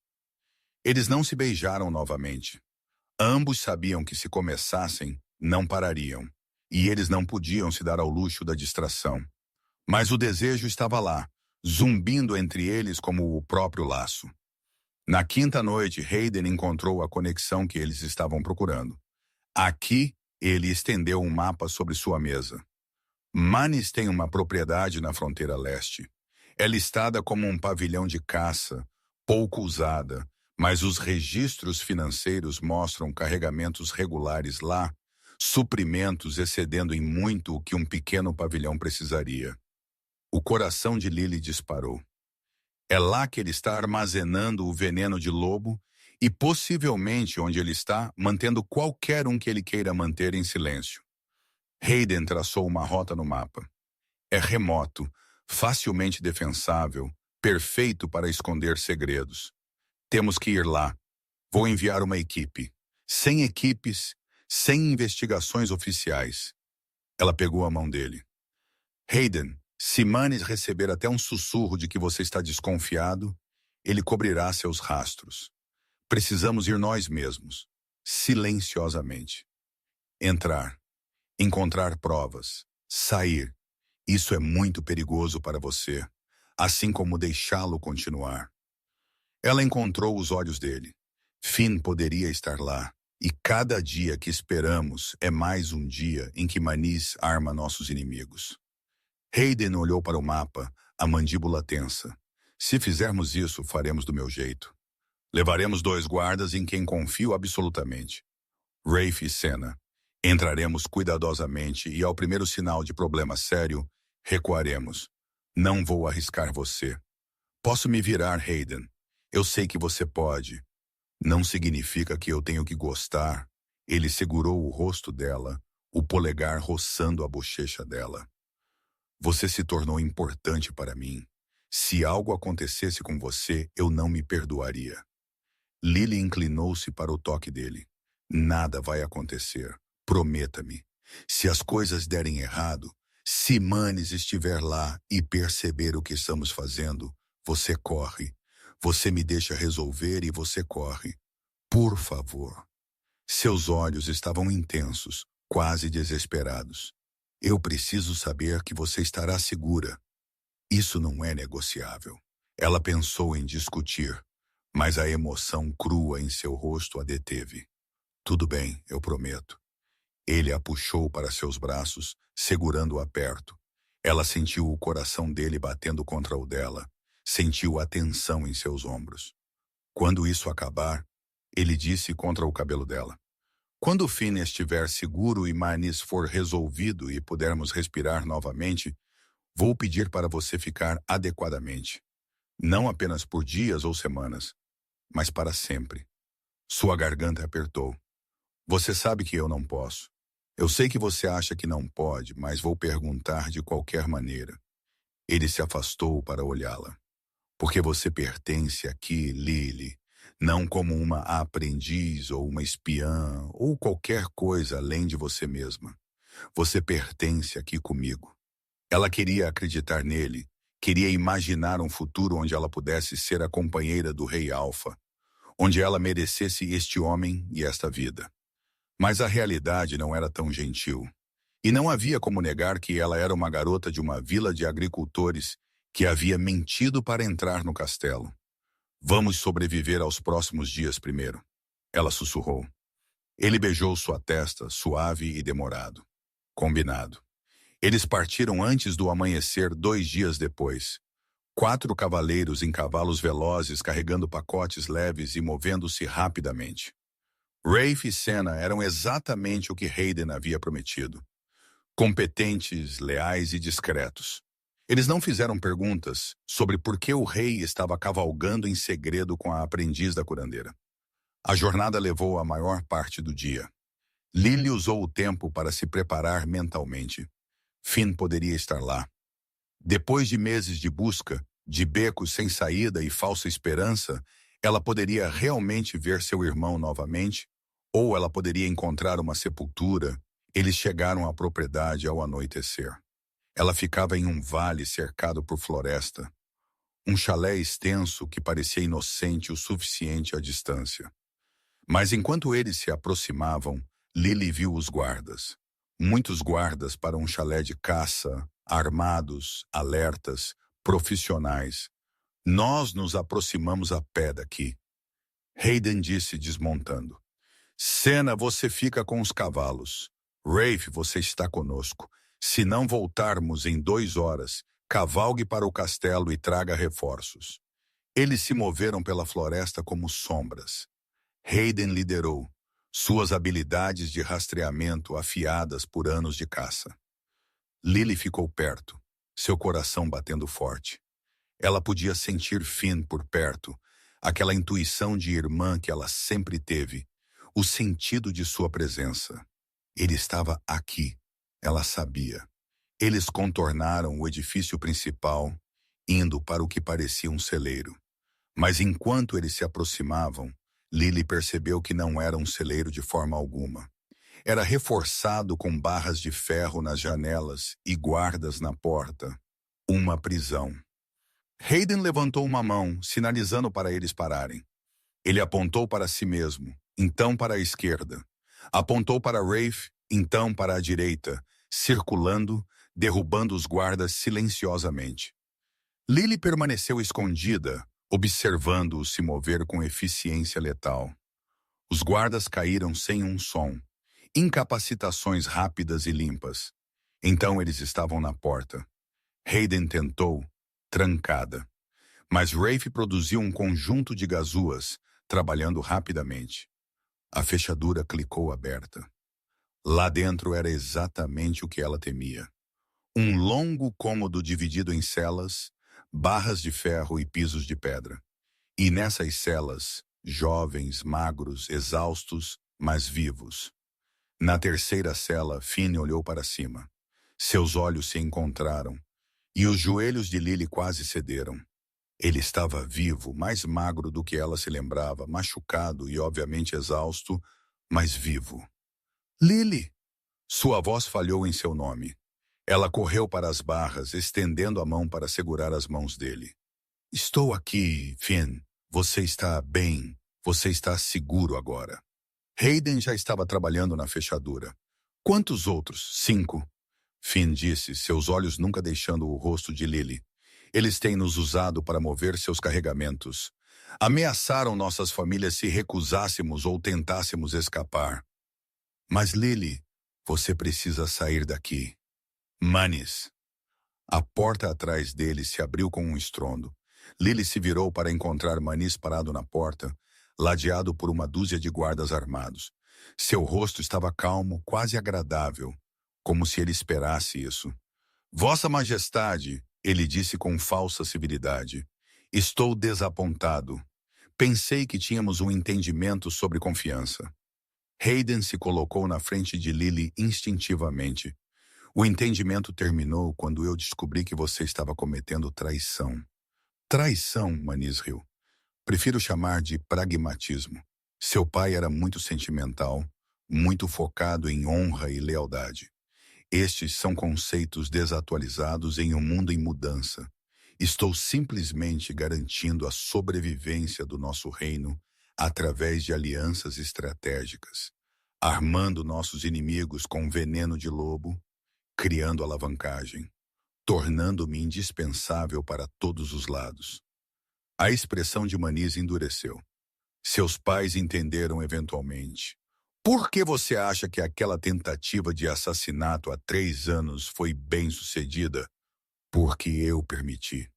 Eles não se beijaram novamente. Ambos sabiam que se começassem, não parariam, e eles não podiam se dar ao luxo da distração. Mas o desejo estava lá, zumbindo entre eles como o próprio laço. Na quinta noite, Hayden encontrou a conexão que eles estavam procurando. Aqui, ele estendeu um mapa sobre sua mesa. Manis tem uma propriedade na fronteira leste. É listada como um pavilhão de caça, pouco usada, mas os registros financeiros mostram carregamentos regulares lá, suprimentos excedendo em muito o que um pequeno pavilhão precisaria. O coração de Lily disparou. É lá que ele está armazenando o veneno de lobo e possivelmente onde ele está mantendo qualquer um que ele queira manter em silêncio. Hayden traçou uma rota no mapa. É remoto, facilmente defensável, perfeito para esconder segredos. Temos que ir lá. Vou enviar uma equipe. 100 equipes, 100 investigações oficiais. Ela pegou a mão dele. Hayden, se Manis receber até um sussurro de que você está desconfiado, ele cobrirá seus rastros. Precisamos ir nós mesmos, silenciosamente. Entrar, encontrar provas, sair. Isso é muito perigoso para você, assim como deixá-lo continuar. Ela encontrou os olhos dele. Finn poderia estar lá, e cada dia que esperamos é mais um dia em que Manis arma nossos inimigos. Hayden olhou para o mapa, a mandíbula tensa. Se fizermos isso, faremos do meu jeito. Levaremos 2 guardas em quem confio absolutamente. Rafe e Senna. Entraremos cuidadosamente e ao primeiro sinal de problema sério, recuaremos. Não vou arriscar você. Posso me virar, Hayden. Eu sei que você pode. Não significa que eu tenho que gostar. Ele segurou o rosto dela, o polegar roçando a bochecha dela. Você se tornou importante para mim. Se algo acontecesse com você, eu não me perdoaria. Lily inclinou-se para o toque dele. Nada vai acontecer. Prometa-me. Se as coisas derem errado, se Manis estiver lá e perceber o que estamos fazendo, você corre. Você me deixa resolver e você corre. Por favor. Seus olhos estavam intensos, quase desesperados. Eu preciso saber que você estará segura. Isso não é negociável. Ela pensou em discutir. Mas a emoção crua em seu rosto a deteve. Tudo bem, eu prometo. Ele a puxou para seus braços, segurando-a perto. Ela sentiu o coração dele batendo contra o dela. Sentiu a tensão em seus ombros. Quando isso acabar, ele disse contra o cabelo dela: quando o Finn estiver seguro e Manis for resolvido e pudermos respirar novamente, vou pedir para você ficar adequadamente. Não apenas por dias ou semanas, mas para sempre. Sua garganta apertou. Você sabe que eu não posso. Eu sei que você acha que não pode, mas vou perguntar de qualquer maneira. Ele se afastou para olhá-la. Porque você pertence aqui, Lily, não como uma aprendiz ou uma espiã ou qualquer coisa além de você mesma. Você pertence aqui comigo. Ela queria acreditar nele, queria imaginar um futuro onde ela pudesse ser a companheira do rei Alfa, onde ela merecesse este homem e esta vida. Mas a realidade não era tão gentil. E não havia como negar que ela era uma garota de uma vila de agricultores que havia mentido para entrar no castelo. Vamos sobreviver aos próximos dias primeiro, ela sussurrou. Ele beijou sua testa, suave e demorado. Combinado. Eles partiram antes do amanhecer 2 dias depois. 4 cavaleiros em cavalos velozes carregando pacotes leves e movendo-se rapidamente. Rafe e Senna eram exatamente o que Hayden havia prometido. Competentes, leais e discretos. Eles não fizeram perguntas sobre por que o rei estava cavalgando em segredo com a aprendiz da curandeira. A jornada levou a maior parte do dia. Lily usou o tempo para se preparar mentalmente. Finn poderia estar lá. Depois de meses de busca, de becos sem saída e falsa esperança, ela poderia realmente ver seu irmão novamente, ou ela poderia encontrar uma sepultura. Eles chegaram à propriedade ao anoitecer. Ela ficava em um vale cercado por floresta. Um chalé extenso que parecia inocente o suficiente à distância. Mas enquanto eles se aproximavam, Lily viu os guardas. Muitos guardas para um chalé de caça, armados, alertas, profissionais. Nós nos aproximamos a pé daqui. Hayden disse desmontando. Senna, você fica com os cavalos. Rafe, você está conosco. Se não voltarmos em 2 horas, cavalgue para o castelo e traga reforços. Eles se moveram pela floresta como sombras. Hayden liderou, suas habilidades de rastreamento afiadas por anos de caça. Lily ficou perto, seu coração batendo forte. Ela podia sentir Finn por perto, aquela intuição de irmã que ela sempre teve, o sentido de sua presença. Ele estava aqui, ela sabia. Eles contornaram o edifício principal, indo para o que parecia um celeiro. Mas enquanto eles se aproximavam, Lily percebeu que não era um celeiro de forma alguma. Era reforçado com barras de ferro nas janelas e guardas na porta. Uma prisão. Hayden levantou uma mão, sinalizando para eles pararem. Ele apontou para si mesmo, então para a esquerda. Apontou para Rafe, então para a direita, circulando, derrubando os guardas silenciosamente. Lily permaneceu escondida, observando-o se mover com eficiência letal. Os guardas caíram sem um som. Incapacitações rápidas e limpas. Então eles estavam na porta. Hayden tentou, trancada. Mas Rafe produziu um conjunto de gazuas, trabalhando rapidamente. A fechadura clicou aberta. Lá dentro era exatamente o que ela temia. Um longo cômodo dividido em celas, barras de ferro e pisos de pedra. E nessas celas, jovens, magros, exaustos, mas vivos. Na terceira cela, Finn olhou para cima. Seus olhos se encontraram, e os joelhos de Lily quase cederam. Ele estava vivo, mais magro do que ela se lembrava, machucado e obviamente exausto, mas vivo. Lily! Sua voz falhou em seu nome. Ela correu para as barras, estendendo a mão para segurar as mãos dele. Estou aqui, Finn. Você está bem. Você está seguro agora. Hayden já estava trabalhando na fechadura. Quantos outros? 5. Finn disse, seus olhos nunca deixando o rosto de Lily. Eles têm nos usado para mover seus carregamentos. Ameaçaram nossas famílias se recusássemos ou tentássemos escapar. Mas Lily, você precisa sair daqui. Manis. A porta atrás dele se abriu com um estrondo. Lily se virou para encontrar Manis parado na porta, ladeado por uma dúzia de guardas armados. Seu rosto estava calmo, quase agradável, como se ele esperasse isso. Vossa Majestade, ele disse com falsa civilidade, estou desapontado. Pensei que tínhamos um entendimento sobre confiança. Hayden se colocou na frente de Lily instintivamente. O entendimento terminou quando eu descobri que você estava cometendo traição. Traição, Manis riu. Prefiro chamar de pragmatismo. Seu pai era muito sentimental, muito focado em honra e lealdade. Estes são conceitos desatualizados em um mundo em mudança. Estou simplesmente garantindo a sobrevivência do nosso reino através de alianças estratégicas, armando nossos inimigos com veneno de lobo, criando alavancagem, tornando-me indispensável para todos os lados. A expressão de Manis endureceu. Seus pais entenderam eventualmente. Por que você acha que aquela tentativa de assassinato há 3 anos foi bem-sucedida? Porque eu permiti.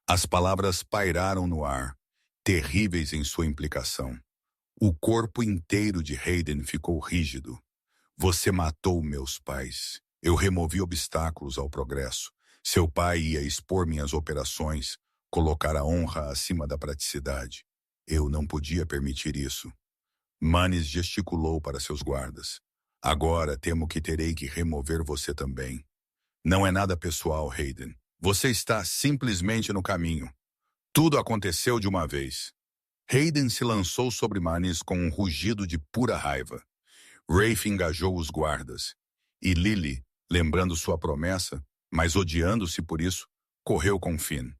As palavras pairaram no ar, terríveis em sua implicação. O corpo inteiro de Hayden ficou rígido. Você matou meus pais. Eu removi obstáculos ao progresso. Seu pai ia expor minhas operações, colocar a honra acima da praticidade. Eu não podia permitir isso. Manis gesticulou para seus guardas. Agora temo que terei que remover você também. Não é nada pessoal, Hayden. Você está simplesmente no caminho. Tudo aconteceu de uma vez. Hayden se lançou sobre Manis com um rugido de pura raiva. Rafe engajou os guardas. E Lily, lembrando sua promessa, mas odiando-se por isso, correu com Finn.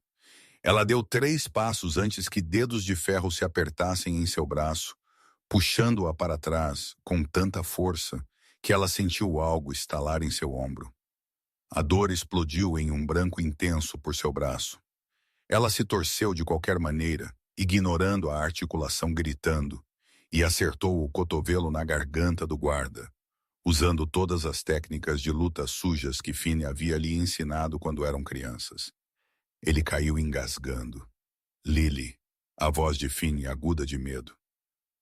Ela deu 3 passos antes que dedos de ferro se apertassem em seu braço, puxando-a para trás com tanta força que ela sentiu algo estalar em seu ombro. A dor explodiu em um branco intenso por seu braço. Ela se torceu de qualquer maneira, ignorando a articulação gritando, e acertou o cotovelo na garganta do guarda, usando todas as técnicas de luta sujas que Finn havia lhe ensinado quando eram crianças. Ele caiu engasgando. Lily, a voz de Finn aguda de medo.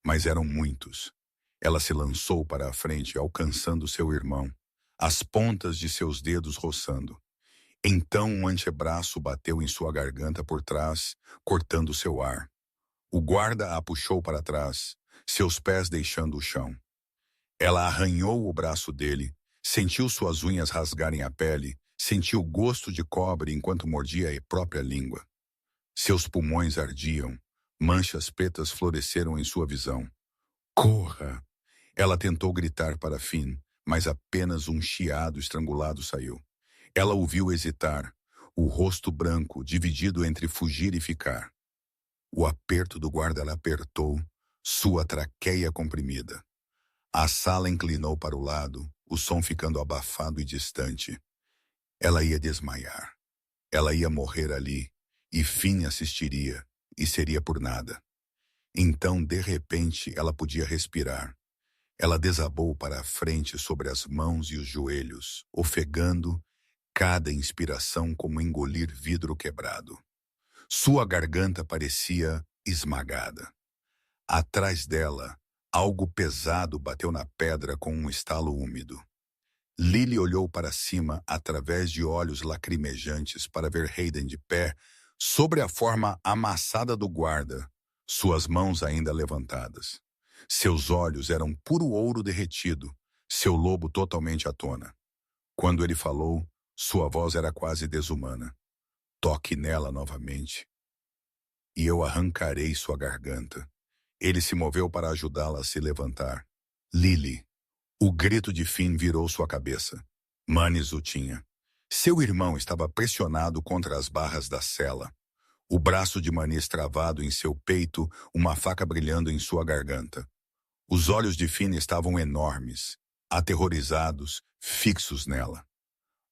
Mas eram muitos. Ela se lançou para a frente, alcançando seu irmão, as pontas de seus dedos roçando. Então um antebraço bateu em sua garganta por trás, cortando seu ar. O guarda a puxou para trás, seus pés deixando o chão. Ela arranhou o braço dele, sentiu suas unhas rasgarem a pele, sentiu o gosto de cobre enquanto mordia a própria língua. Seus pulmões ardiam, manchas pretas floresceram em sua visão. Corra! Ela tentou gritar para Finn, mas apenas um chiado estrangulado saiu. Ela o viu hesitar, o rosto branco dividido entre fugir e ficar. O aperto do guarda a apertou, sua traqueia comprimida. A sala inclinou para o lado, o som ficando abafado e distante. Ela ia desmaiar. Ela ia morrer ali, e Finn assistiria, e seria por nada. Então, de repente, ela podia respirar. Ela desabou para a frente sobre as mãos e os joelhos, ofegando, cada inspiração como engolir vidro quebrado. Sua garganta parecia esmagada. Atrás dela, algo pesado bateu na pedra com um estalo úmido. Lily olhou para cima através de olhos lacrimejantes para ver Hayden de pé, sobre a forma amassada do guarda, suas mãos ainda levantadas. Seus olhos eram puro ouro derretido, seu lobo totalmente à tona. Quando ele falou, sua voz era quase desumana. Toque nela novamente, e eu arrancarei sua garganta. Ele se moveu para ajudá-la a se levantar. Lily. O grito de Finn virou sua cabeça. Manis o tinha. Seu irmão estava pressionado contra as barras da cela. O braço de Manis travado em seu peito, uma faca brilhando em sua garganta. Os olhos de Finn estavam enormes, aterrorizados, fixos nela.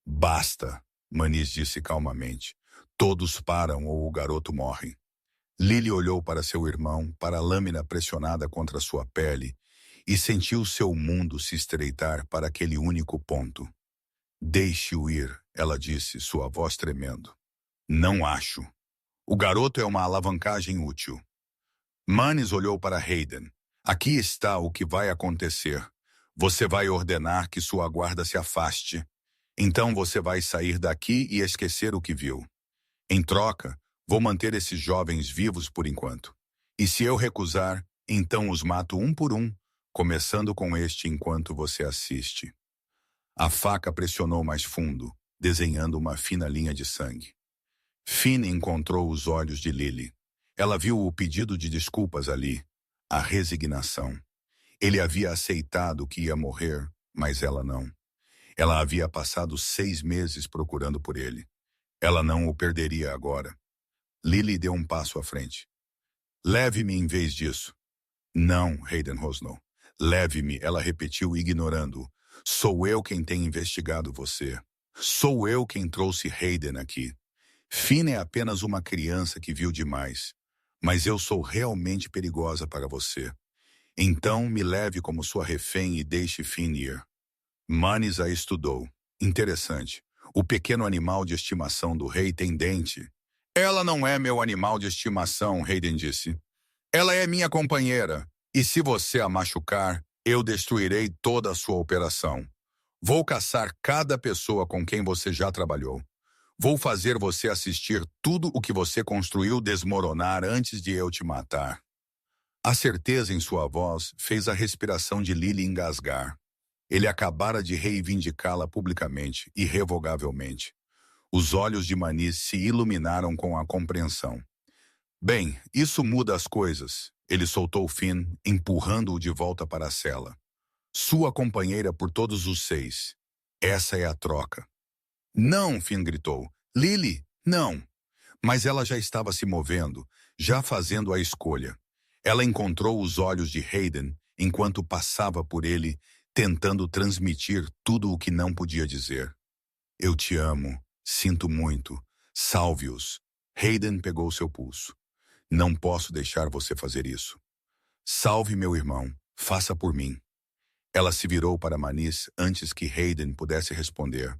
Basta, Manis disse calmamente. Todos param ou o garoto morre. Lily olhou para seu irmão, para a lâmina pressionada contra sua pele, e sentiu seu mundo se estreitar para aquele único ponto. Deixe-o ir, ela disse, sua voz tremendo. Não acho. O garoto é uma alavancagem útil. Manis olhou para Hayden. Aqui está o que vai acontecer. Você vai ordenar que sua guarda se afaste. Então você vai sair daqui e esquecer o que viu. Em troca, vou manter esses jovens vivos por enquanto. E se eu recusar, então os mato um por um, começando com este enquanto você assiste. A faca pressionou mais fundo, desenhando uma fina linha de sangue. Finn encontrou os olhos de Lily. Ela viu o pedido de desculpas ali, a resignação. Ele havia aceitado que ia morrer, mas ela não. Ela havia passado 6 meses procurando por ele. Ela não o perderia agora. Lily deu um passo à frente. Leve-me em vez disso. Não, Hayden rosnou. Leve-me, ela repetiu, ignorando-o. Sou eu quem tem investigado você. Sou eu quem trouxe Hayden aqui. Finn é apenas uma criança que viu demais. Mas eu sou realmente perigosa para você. Então me leve como sua refém e deixe Finn ir. Manis a estudou. Interessante. O pequeno animal de estimação do rei tem dente. Ela não é meu animal de estimação, Hayden disse. Ela é minha companheira. E se você a machucar, eu destruirei toda a sua operação. Vou caçar cada pessoa com quem você já trabalhou. Vou fazer você assistir tudo o que você construiu desmoronar antes de eu te matar. A certeza em sua voz fez a respiração de Lily engasgar. Ele acabara de reivindicá-la publicamente, irrevogavelmente. Os olhos de Manis se iluminaram com a compreensão. Bem, isso muda as coisas. Ele soltou Finn, empurrando-o de volta para a cela. Sua companheira por todos os 6. Essa é a troca. Não, Finn gritou. Lily, não. Mas ela já estava se movendo, já fazendo a escolha. Ela encontrou os olhos de Hayden enquanto passava por ele, tentando transmitir tudo o que não podia dizer. Eu te amo. Sinto muito. Salve-os. Hayden pegou seu pulso. Não posso deixar você fazer isso. Salve meu irmão. Faça por mim. Ela se virou para Manis antes que Hayden pudesse responder.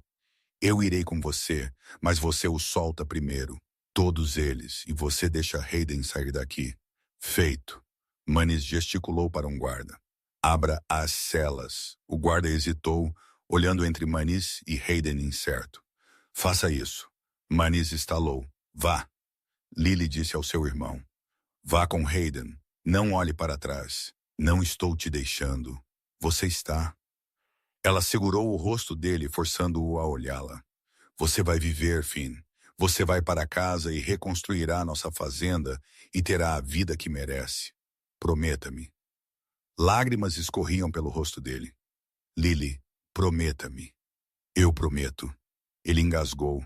Eu irei com você, mas você os solta primeiro. Todos eles, e você deixa Hayden sair daqui. Feito. Manis gesticulou para um guarda. Abra as celas. O guarda hesitou, olhando entre Manis e Hayden incerto. Faça isso. Manis estalou. Vá. Lily disse ao seu irmão. Vá com Hayden. Não olhe para trás. Não estou te deixando. Você está. Ela segurou o rosto dele, forçando-o a olhá-la. Você vai viver, Finn. Você vai para casa e reconstruirá nossa fazenda e terá a vida que merece. Prometa-me. Lágrimas escorriam pelo rosto dele. Lily, prometa-me. Eu prometo. Ele engasgou.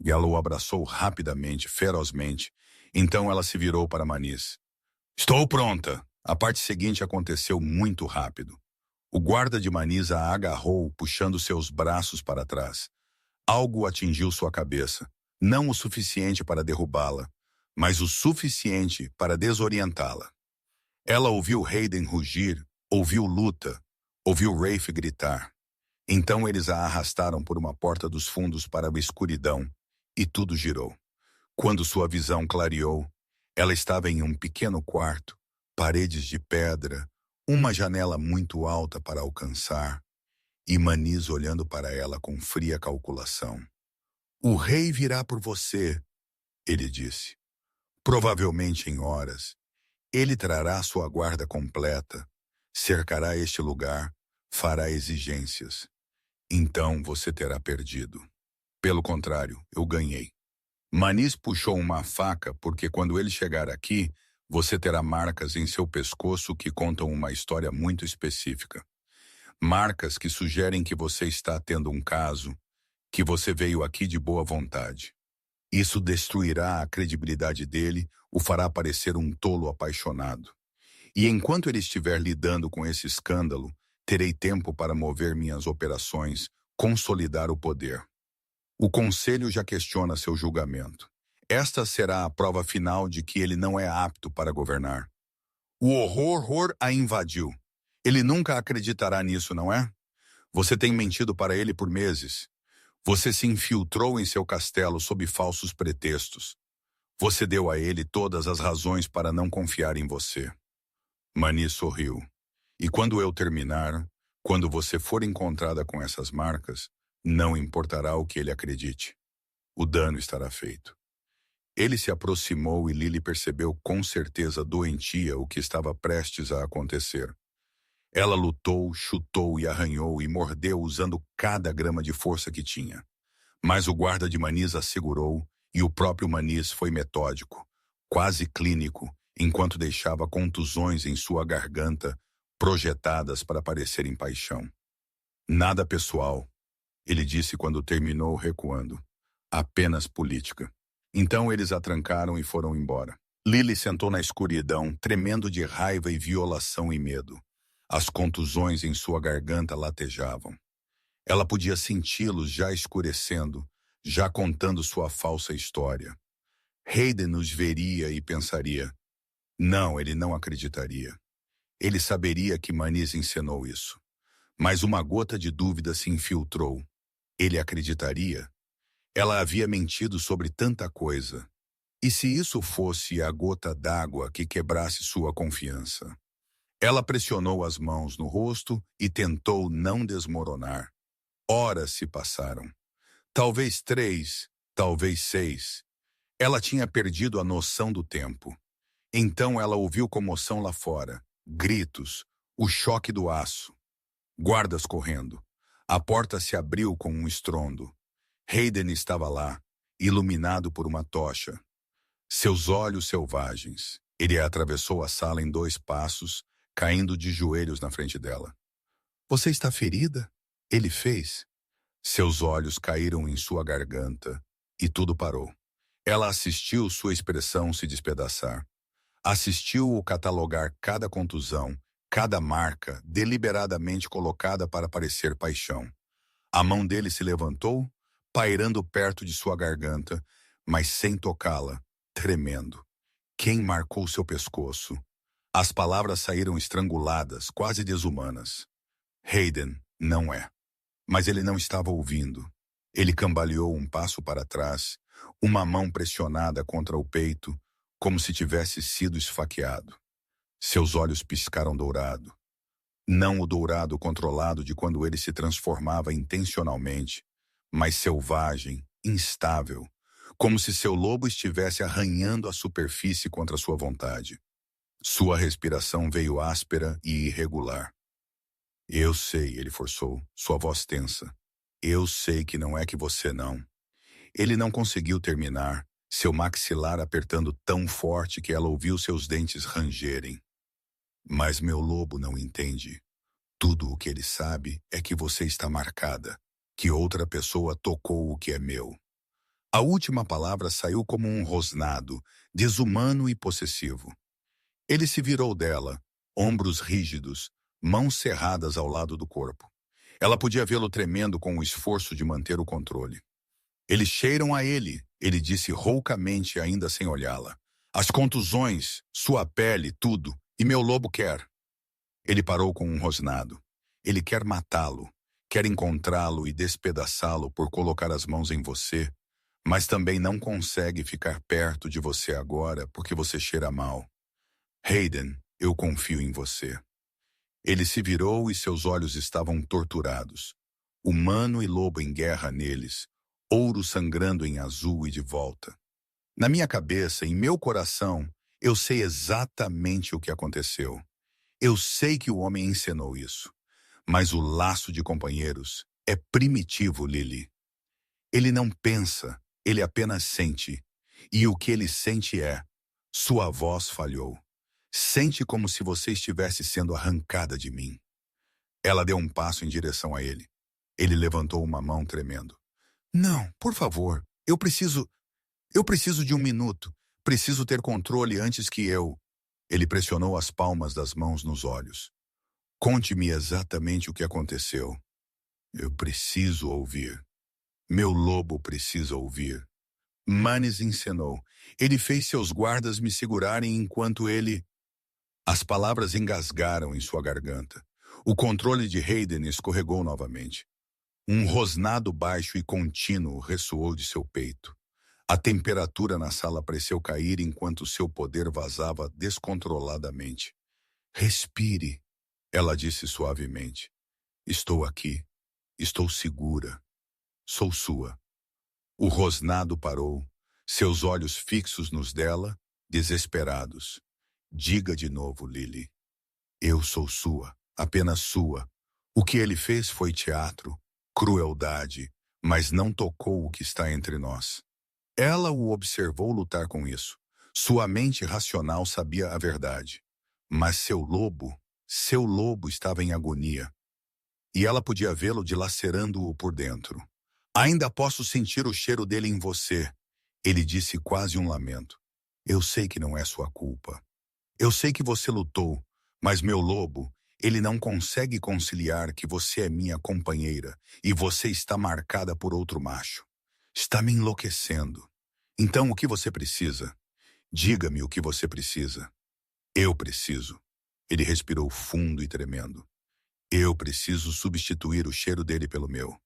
E ela o abraçou rapidamente, ferozmente. Então ela se virou para Manis. Estou pronta. A parte seguinte aconteceu muito rápido. O guarda de Manis a agarrou, puxando seus braços para trás. Algo atingiu sua cabeça. Não o suficiente para derrubá-la, mas o suficiente para desorientá-la. Ela ouviu Hayden rugir, ouviu luta, ouviu Rafe gritar. Então eles a arrastaram por uma porta dos fundos para a escuridão, e tudo girou. Quando sua visão clareou, ela estava em um pequeno quarto, paredes de pedra, uma janela muito alta para alcançar, e Manis olhando para ela com fria calculação. O rei virá por você, ele disse. Provavelmente em horas. Ele trará sua guarda completa, cercará este lugar, fará exigências. Então você terá perdido. Pelo contrário, eu ganhei. Manis puxou uma faca porque quando ele chegar aqui, você terá marcas em seu pescoço que contam uma história muito específica. Marcas que sugerem que você está tendo um caso, que você veio aqui de boa vontade. Isso destruirá a credibilidade dele, o fará parecer um tolo apaixonado. E enquanto ele estiver lidando com esse escândalo, terei tempo para mover minhas operações, consolidar o poder. O conselho já questiona seu julgamento. Esta será a prova final de que ele não é apto para governar. O horror a invadiu. Ele nunca acreditará nisso, não é? Você tem mentido para ele por meses. Você se infiltrou em seu castelo sob falsos pretextos. Você deu a ele todas as razões para não confiar em você. Mani sorriu. E quando eu terminar, quando você for encontrada com essas marcas, não importará o que ele acredite. O dano estará feito. Ele se aproximou e Lily percebeu com certeza doentia o que estava prestes a acontecer. Ela lutou, chutou e arranhou e mordeu usando cada grama de força que tinha. Mas o guarda de Manis a segurou e o próprio Manis foi metódico, quase clínico, enquanto deixava contusões em sua garganta projetadas para parecerem paixão. Nada pessoal, ele disse quando terminou recuando. Apenas política. Então eles a trancaram e foram embora. Lily sentou na escuridão, tremendo de raiva e violação e medo. As contusões em sua garganta latejavam. Ela podia senti-los já escurecendo, já contando sua falsa história. Hayden os veria e pensaria. Não, ele não acreditaria. Ele saberia que Manis encenou isso. Mas uma gota de dúvida se infiltrou. Ele acreditaria? Ela havia mentido sobre tanta coisa. E se isso fosse a gota d'água que quebrasse sua confiança? Ela pressionou as mãos no rosto e tentou não desmoronar. Horas se passaram. Talvez 3, talvez 6. Ela tinha perdido a noção do tempo. Então ela ouviu comoção lá fora, gritos, o choque do aço. Guardas correndo. A porta se abriu com um estrondo. Hayden estava lá, iluminado por uma tocha. Seus olhos selvagens. Ele atravessou a sala em 2 passos, caindo de joelhos na frente dela. Você está ferida? Ele fez. Seus olhos caíram em sua garganta e tudo parou. Ela assistiu sua expressão se despedaçar. Assistiu-o catalogar cada contusão, cada marca deliberadamente colocada para parecer paixão. A mão dele se levantou, pairando perto de sua garganta, mas sem tocá-la, tremendo. Quem marcou seu pescoço? As palavras saíram estranguladas, quase desumanas. Hayden não é. Mas ele não estava ouvindo. Ele cambaleou um passo para trás, uma mão pressionada contra o peito, como se tivesse sido esfaqueado. Seus olhos piscaram dourado. Não o dourado controlado de quando ele se transformava intencionalmente, mas selvagem, instável, como se seu lobo estivesse arranhando a superfície contra sua vontade. Sua respiração veio áspera e irregular. Eu sei, ele forçou, sua voz tensa. Eu sei que não é que você não. Ele não conseguiu terminar, seu maxilar apertando tão forte que ela ouviu seus dentes rangerem. Mas meu lobo não entende. Tudo o que ele sabe é que você está marcada, que outra pessoa tocou o que é meu. A última palavra saiu como um rosnado, desumano e possessivo. Ele se virou dela, ombros rígidos, mãos cerradas ao lado do corpo. Ela podia vê-lo tremendo com o esforço de manter o controle. Eles cheiram a ele disse roucamente ainda sem olhá-la. As contusões, sua pele, tudo, e meu lobo quer. Ele parou com um rosnado. Ele quer matá-lo, quer encontrá-lo e despedaçá-lo por colocar as mãos em você, mas também não consegue ficar perto de você agora porque você cheira mal. Hayden, eu confio em você. Ele se virou e seus olhos estavam torturados. Humano e lobo em guerra neles, ouro sangrando em azul e de volta. Na minha cabeça, em meu coração, eu sei exatamente o que aconteceu. Eu sei que o homem encenou isso. Mas o laço de companheiros é primitivo, Lily. Ele não pensa, ele apenas sente. E o que ele sente é: sua voz falhou. Sente como se você estivesse sendo arrancada de mim. Ela deu um passo em direção a ele. Ele levantou uma mão tremendo. Não, por favor, eu preciso de um minuto. Preciso ter controle antes que eu... Ele pressionou as palmas das mãos nos olhos. Conte-me exatamente o que aconteceu. Eu preciso ouvir. Meu lobo precisa ouvir. Manes encenou. Ele fez seus guardas me segurarem enquanto ele... As palavras engasgaram em sua garganta. O controle de Hayden escorregou novamente. Um rosnado baixo e contínuo ressoou de seu peito. A temperatura na sala pareceu cair enquanto seu poder vazava descontroladamente. Respire, ela disse suavemente. Estou aqui. Estou segura. Sou sua. O rosnado parou, seus olhos fixos nos dela, desesperados. Diga de novo, Lily. Eu sou sua, apenas sua. O que ele fez foi teatro, crueldade, mas não tocou o que está entre nós. Ela o observou lutar com isso. Sua mente racional sabia a verdade. Mas seu lobo estava em agonia. E ela podia vê-lo dilacerando-o por dentro. Ainda posso sentir o cheiro dele em você, ele disse quase um lamento. Eu sei que não é sua culpa. Eu sei que você lutou, mas meu lobo, ele não consegue conciliar que você é minha companheira e você está marcada por outro macho. Está me enlouquecendo. Então o que você precisa? Diga-me o que você precisa. Eu preciso. Ele respirou fundo e tremendo. Eu preciso substituir o cheiro dele pelo meu.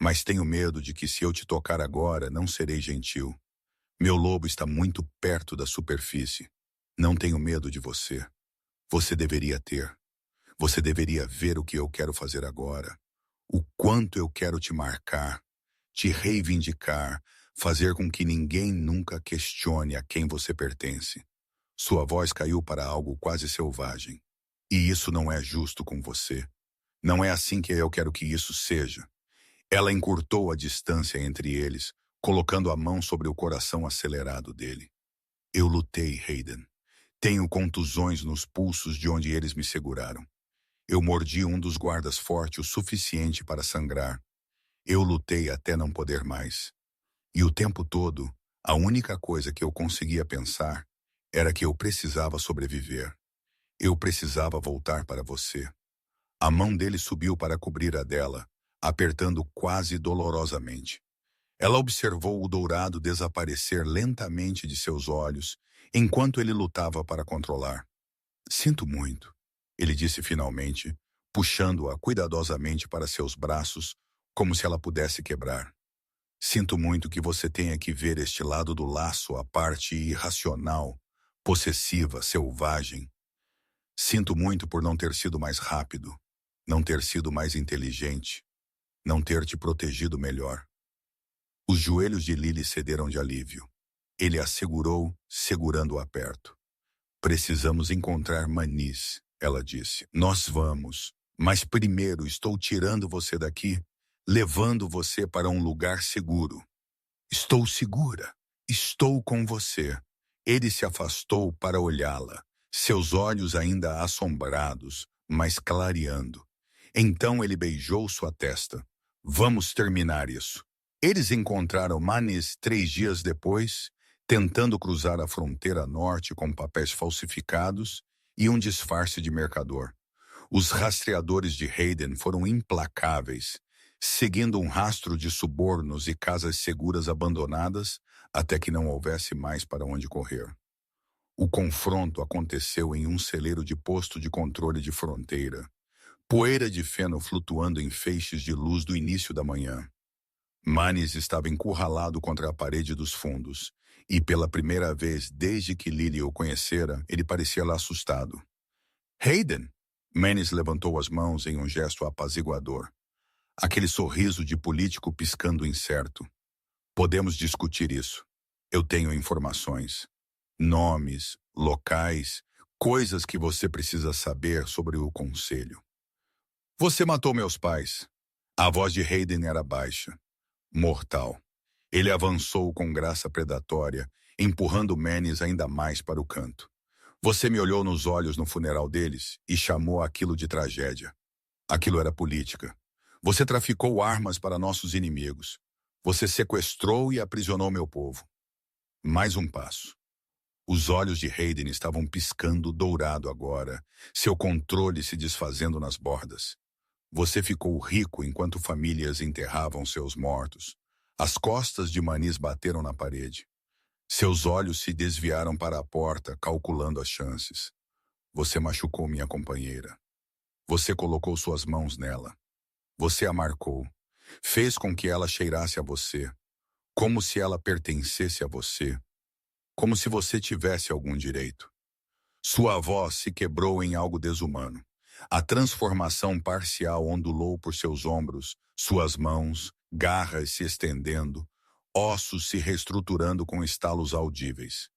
Mas tenho medo de que se eu te tocar agora, não serei gentil. Meu lobo está muito perto da superfície. Não tenho medo de você. Você deveria ter. Você deveria ver o que eu quero fazer agora. O quanto eu quero te marcar, te reivindicar, fazer com que ninguém nunca questione a quem você pertence. Sua voz caiu para algo quase selvagem. E isso não é justo com você. Não é assim que eu quero que isso seja. Ela encurtou a distância entre eles, colocando a mão sobre o coração acelerado dele. Eu lutei, Hayden. Tenho contusões nos pulsos de onde eles me seguraram. Eu mordi um dos guardas forte o suficiente para sangrar. Eu lutei até não poder mais. E o tempo todo, a única coisa que eu conseguia pensar era que eu precisava sobreviver. Eu precisava voltar para você. A mão dele subiu para cobrir a dela, apertando quase dolorosamente. Ela observou o dourado desaparecer lentamente de seus olhos, enquanto ele lutava para controlar. Sinto muito, ele disse finalmente, puxando-a cuidadosamente para seus braços, como se ela pudesse quebrar. Sinto muito que você tenha que ver este lado do laço, a parte irracional, possessiva, selvagem. Sinto muito por não ter sido mais rápido, não ter sido mais inteligente, não ter te protegido melhor. Os joelhos de Lily cederam de alívio. Ele a segurou, segurando-a perto. Precisamos encontrar Manis, ela disse. Nós vamos, mas primeiro estou tirando você daqui, levando você para um lugar seguro. Estou segura. Estou com você. Ele se afastou para olhá-la, seus olhos ainda assombrados, mas clareando. Então ele beijou sua testa. Vamos terminar isso. Eles encontraram Manis 3 dias depois, tentando cruzar a fronteira norte com papéis falsificados e um disfarce de mercador. Os rastreadores de Hayden foram implacáveis, seguindo um rastro de subornos e casas seguras abandonadas até que não houvesse mais para onde correr. O confronto aconteceu em um celeiro de posto de controle de fronteira, poeira de feno flutuando em feixes de luz do início da manhã. Manis estava encurralado contra a parede dos fundos, e pela primeira vez desde que Lily o conhecera, ele parecia lá assustado. Hayden! Manis levantou as mãos em um gesto apaziguador. Aquele sorriso de político piscando incerto. Podemos discutir isso. Eu tenho informações. Nomes, locais, coisas que você precisa saber sobre o conselho. Você matou meus pais. A voz de Hayden era baixa. Mortal. Ele avançou com graça predatória, empurrando Manis ainda mais para o canto. Você me olhou nos olhos no funeral deles e chamou aquilo de tragédia. Aquilo era política. Você traficou armas para nossos inimigos. Você sequestrou e aprisionou meu povo. Mais um passo. Os olhos de Hayden estavam piscando dourado agora, seu controle se desfazendo nas bordas. Você ficou rico enquanto famílias enterravam seus mortos. As costas de Manis bateram na parede. Seus olhos se desviaram para a porta, calculando as chances. Você machucou minha companheira. Você colocou suas mãos nela. Você a marcou. Fez com que ela cheirasse a você. Como se ela pertencesse a você. Como se você tivesse algum direito. Sua voz se quebrou em algo desumano. A transformação parcial ondulou por seus ombros, suas mãos, garras se estendendo, ossos se reestruturando com estalos audíveis.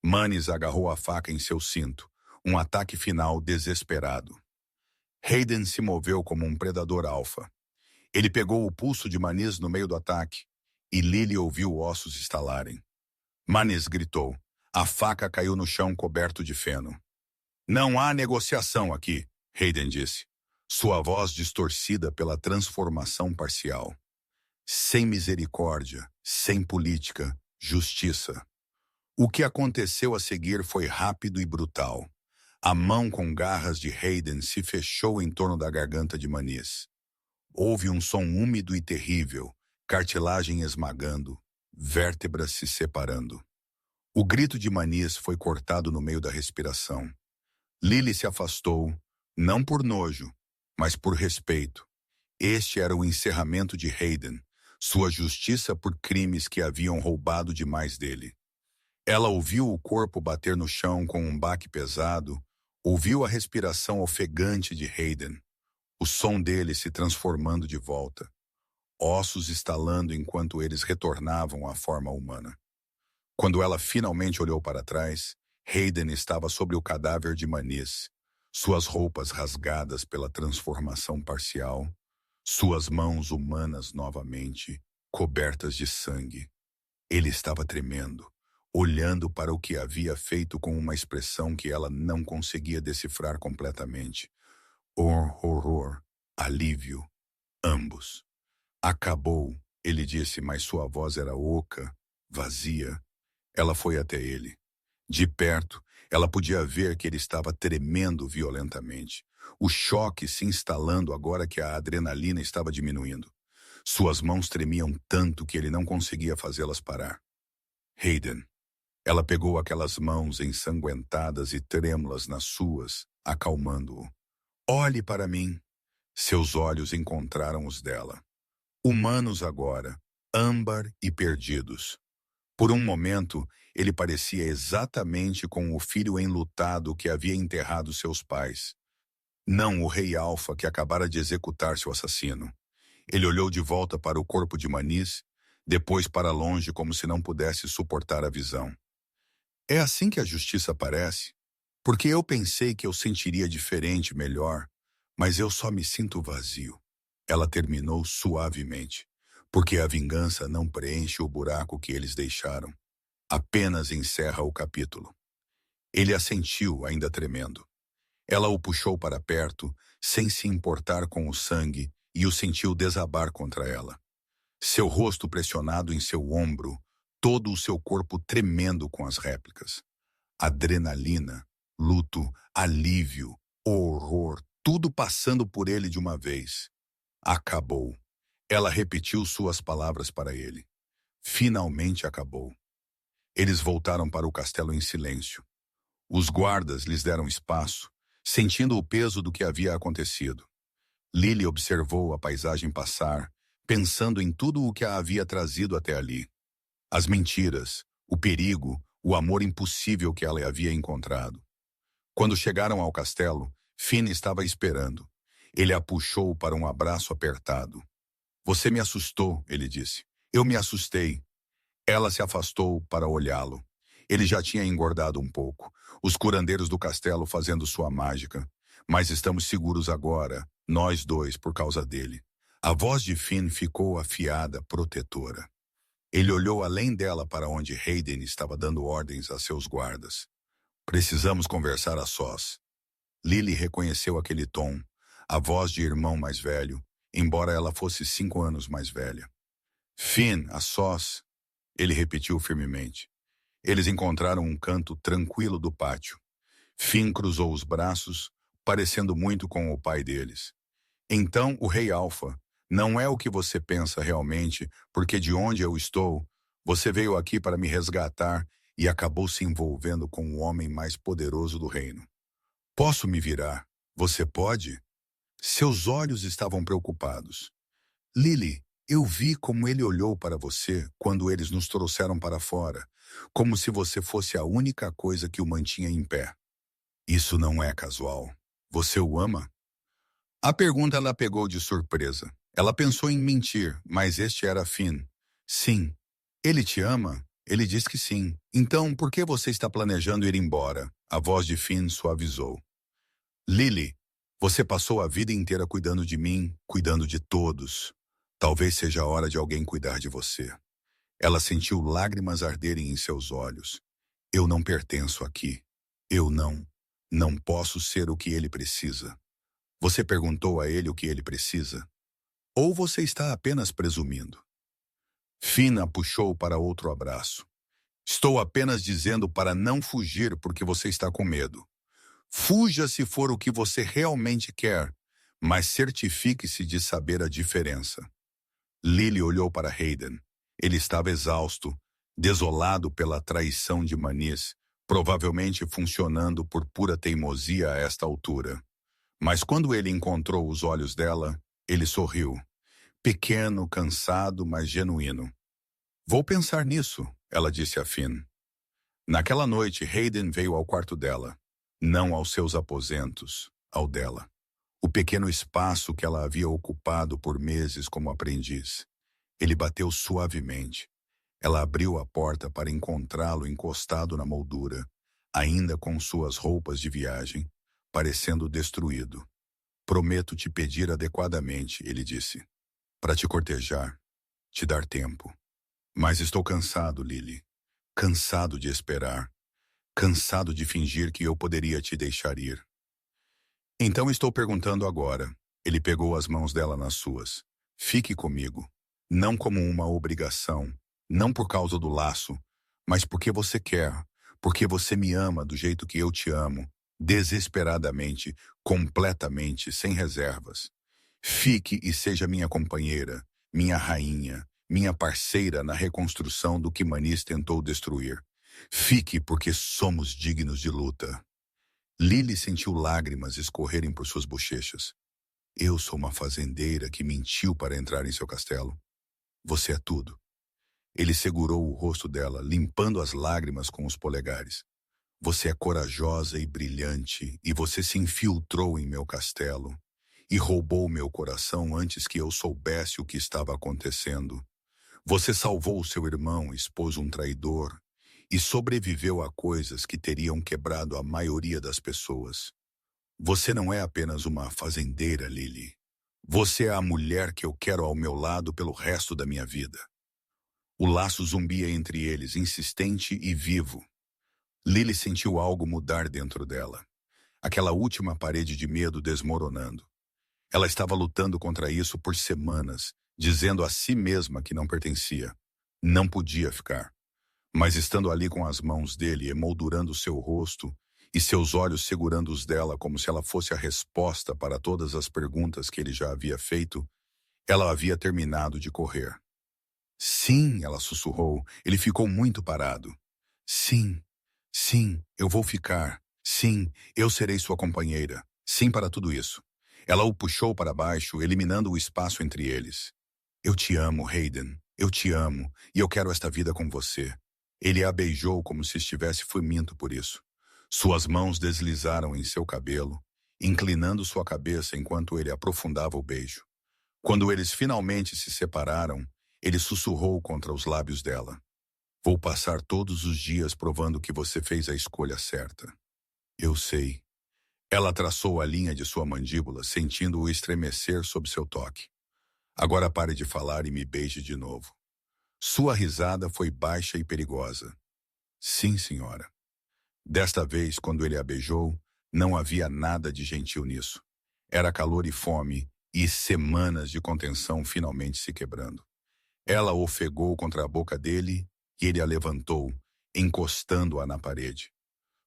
Manis agarrou a faca em seu cinto, um ataque final desesperado. Hayden se moveu como um predador alfa. Ele pegou o pulso de Manis no meio do ataque, e Lily ouviu ossos estalarem. Manis gritou. A faca caiu no chão coberto de feno. Não há negociação aqui, Hayden disse, sua voz distorcida pela transformação parcial. Sem misericórdia, sem política, justiça. O que aconteceu a seguir foi rápido e brutal. A mão com garras de Hayden se fechou em torno da garganta de Manis. Houve um som úmido e terrível, cartilagem esmagando, vértebras se separando. O grito de Manis foi cortado no meio da respiração. Lily se afastou, não por nojo, mas por respeito. Este era o encerramento de Hayden, sua justiça por crimes que haviam roubado demais dele. Ela ouviu o corpo bater no chão com um baque pesado, ouviu a respiração ofegante de Hayden, o som dele se transformando de volta, ossos estalando enquanto eles retornavam à forma humana. Quando ela finalmente olhou para trás, Hayden estava sobre o cadáver de Manis, suas roupas rasgadas pela transformação parcial, suas mãos humanas novamente, cobertas de sangue. Ele estava tremendo, olhando para o que havia feito com uma expressão que ela não conseguia decifrar completamente. Horror, alívio, ambos. Acabou, ele disse, mas sua voz era oca, vazia. Ela foi até ele. De perto, ela podia ver que ele estava tremendo violentamente, o choque se instalando agora que a adrenalina estava diminuindo. Suas mãos tremiam tanto que ele não conseguia fazê-las parar. Hayden. Ela pegou aquelas mãos ensanguentadas e trêmulas nas suas, acalmando-o. Olhe para mim. Seus olhos encontraram os dela. Humanos agora, âmbar e perdidos. Por um momento, ele parecia exatamente com o filho enlutado que havia enterrado seus pais. Não o rei Alfa que acabara de executar seu assassino. Ele olhou de volta para o corpo de Manis, depois para longe como se não pudesse suportar a visão. É assim que a justiça parece? Porque eu pensei que eu sentiria diferente, melhor, mas eu só me sinto vazio. Ela terminou suavemente, porque a vingança não preenche o buraco que eles deixaram. Apenas encerra o capítulo. Ele assentiu, ainda tremendo. Ela o puxou para perto, sem se importar com o sangue, e o sentiu desabar contra ela. Seu rosto pressionado em seu ombro, todo o seu corpo tremendo com as réplicas. Adrenalina, luto, alívio, horror, tudo passando por ele de uma vez. Acabou. Ela repetiu suas palavras para ele. Finalmente acabou. Eles voltaram para o castelo em silêncio. Os guardas lhes deram espaço, sentindo o peso do que havia acontecido. Lily observou a paisagem passar, pensando em tudo o que a havia trazido até ali. As mentiras, o perigo, o amor impossível que ela havia encontrado. Quando chegaram ao castelo, Finn estava esperando. Ele a puxou para um abraço apertado. Você me assustou, ele disse. Eu me assustei. Ela se afastou para olhá-lo. Ele já tinha engordado um pouco, os curandeiros do castelo fazendo sua mágica. Mas estamos seguros agora, nós dois, por causa dele. A voz de Finn ficou afiada, protetora. Ele olhou além dela para onde Hayden estava dando ordens a seus guardas. Precisamos conversar a sós. Lily reconheceu aquele tom, a voz de irmão mais velho, embora ela fosse 5 anos mais velha. Finn, a sós, ele repetiu firmemente. Eles encontraram um canto tranquilo do pátio. Finn cruzou os braços, parecendo muito com o pai deles. Então o rei Alfa, Não é o que você pensa realmente, porque de onde eu estou, você veio aqui para me resgatar e acabou se envolvendo com o homem mais poderoso do reino. Posso me virar? Você pode? Seus olhos estavam preocupados. Lily, eu vi como ele olhou para você quando eles nos trouxeram para fora, como se você fosse a única coisa que o mantinha em pé. Isso não é casual. Você o ama? A pergunta ela pegou de surpresa. Ela pensou em mentir, mas este era Finn. Sim. Ele te ama? Ele diz que sim. Então, por que você está planejando ir embora? A voz de Finn suavizou. Lily, você passou a vida inteira cuidando de mim, cuidando de todos. Talvez seja a hora de alguém cuidar de você. Ela sentiu lágrimas arderem em seus olhos. Eu não pertenço aqui. Eu não posso ser o que ele precisa. Você perguntou a ele o que ele precisa? Ou você está apenas presumindo? Fina puxou para outro abraço. Estou apenas dizendo para não fugir porque você está com medo. Fuja se for o que você realmente quer, mas certifique-se de saber a diferença. Lily olhou para Hayden. Ele estava exausto, desolado pela traição de Manis, provavelmente funcionando por pura teimosia a esta altura. Mas quando ele encontrou os olhos dela, ele sorriu. Pequeno, cansado, mas genuíno. Vou pensar nisso, ela disse a Finn. Naquela noite, Hayden veio ao quarto dela. Não aos seus aposentos, ao dela. O pequeno espaço que ela havia ocupado por meses como aprendiz. Ele bateu suavemente. Ela abriu a porta para encontrá-lo encostado na moldura, ainda com suas roupas de viagem, parecendo destruído. Prometo te pedir adequadamente, ele disse. Para te cortejar, te dar tempo. Mas estou cansado, Lily. Cansado de esperar. Cansado de fingir que eu poderia te deixar ir. Então estou perguntando agora. Ele pegou as mãos dela nas suas. Fique comigo. Não como uma obrigação. Não por causa do laço. Mas porque você quer. Porque você me ama do jeito que eu te amo. Desesperadamente. Completamente. Sem reservas. Fique e seja minha companheira. Minha rainha. Minha parceira na reconstrução do que Manis tentou destruir. Fique porque somos dignos de luta. Lily sentiu lágrimas escorrerem por suas bochechas. Eu sou uma fazendeira que mentiu para entrar em seu castelo. Você é tudo. Ele segurou o rosto dela, limpando as lágrimas com os polegares. Você é corajosa e brilhante, e você se infiltrou em meu castelo e roubou meu coração antes que eu soubesse o que estava acontecendo. Você salvou seu irmão, expôs um traidor, e sobreviveu a coisas que teriam quebrado a maioria das pessoas. Você não é apenas uma fazendeira, Lily. Você é a mulher que eu quero ao meu lado pelo resto da minha vida. O laço zumbia entre eles, insistente e vivo. Lily sentiu algo mudar dentro dela. Aquela última parede de medo desmoronando. Ela estava lutando contra isso por semanas, dizendo a si mesma que não pertencia. Não podia ficar. Mas estando ali com as mãos dele, emoldurando seu rosto, e seus olhos segurando os dela como se ela fosse a resposta para todas as perguntas que ele já havia feito, ela havia terminado de correr. Sim, ela sussurrou, ele ficou muito parado. Sim, sim, eu vou ficar. Sim, eu serei sua companheira. Sim para tudo isso. Ela o puxou para baixo, eliminando o espaço entre eles. Eu te amo, Hayden. Eu te amo, e eu quero esta vida com você. Ele a beijou como se estivesse faminto por isso. Suas mãos deslizaram em seu cabelo, inclinando sua cabeça enquanto ele aprofundava o beijo. Quando eles finalmente se separaram, ele sussurrou contra os lábios dela. Vou passar todos os dias provando que você fez a escolha certa. Eu sei. Ela traçou a linha de sua mandíbula, sentindo-o estremecer sob seu toque. Agora pare de falar e me beije de novo. Sua risada foi baixa e perigosa. Sim, senhora. Desta vez, quando ele a beijou, não havia nada de gentil nisso. Era calor e fome, e semanas de contenção finalmente se quebrando. Ela ofegou contra a boca dele, e ele a levantou, encostando-a na parede.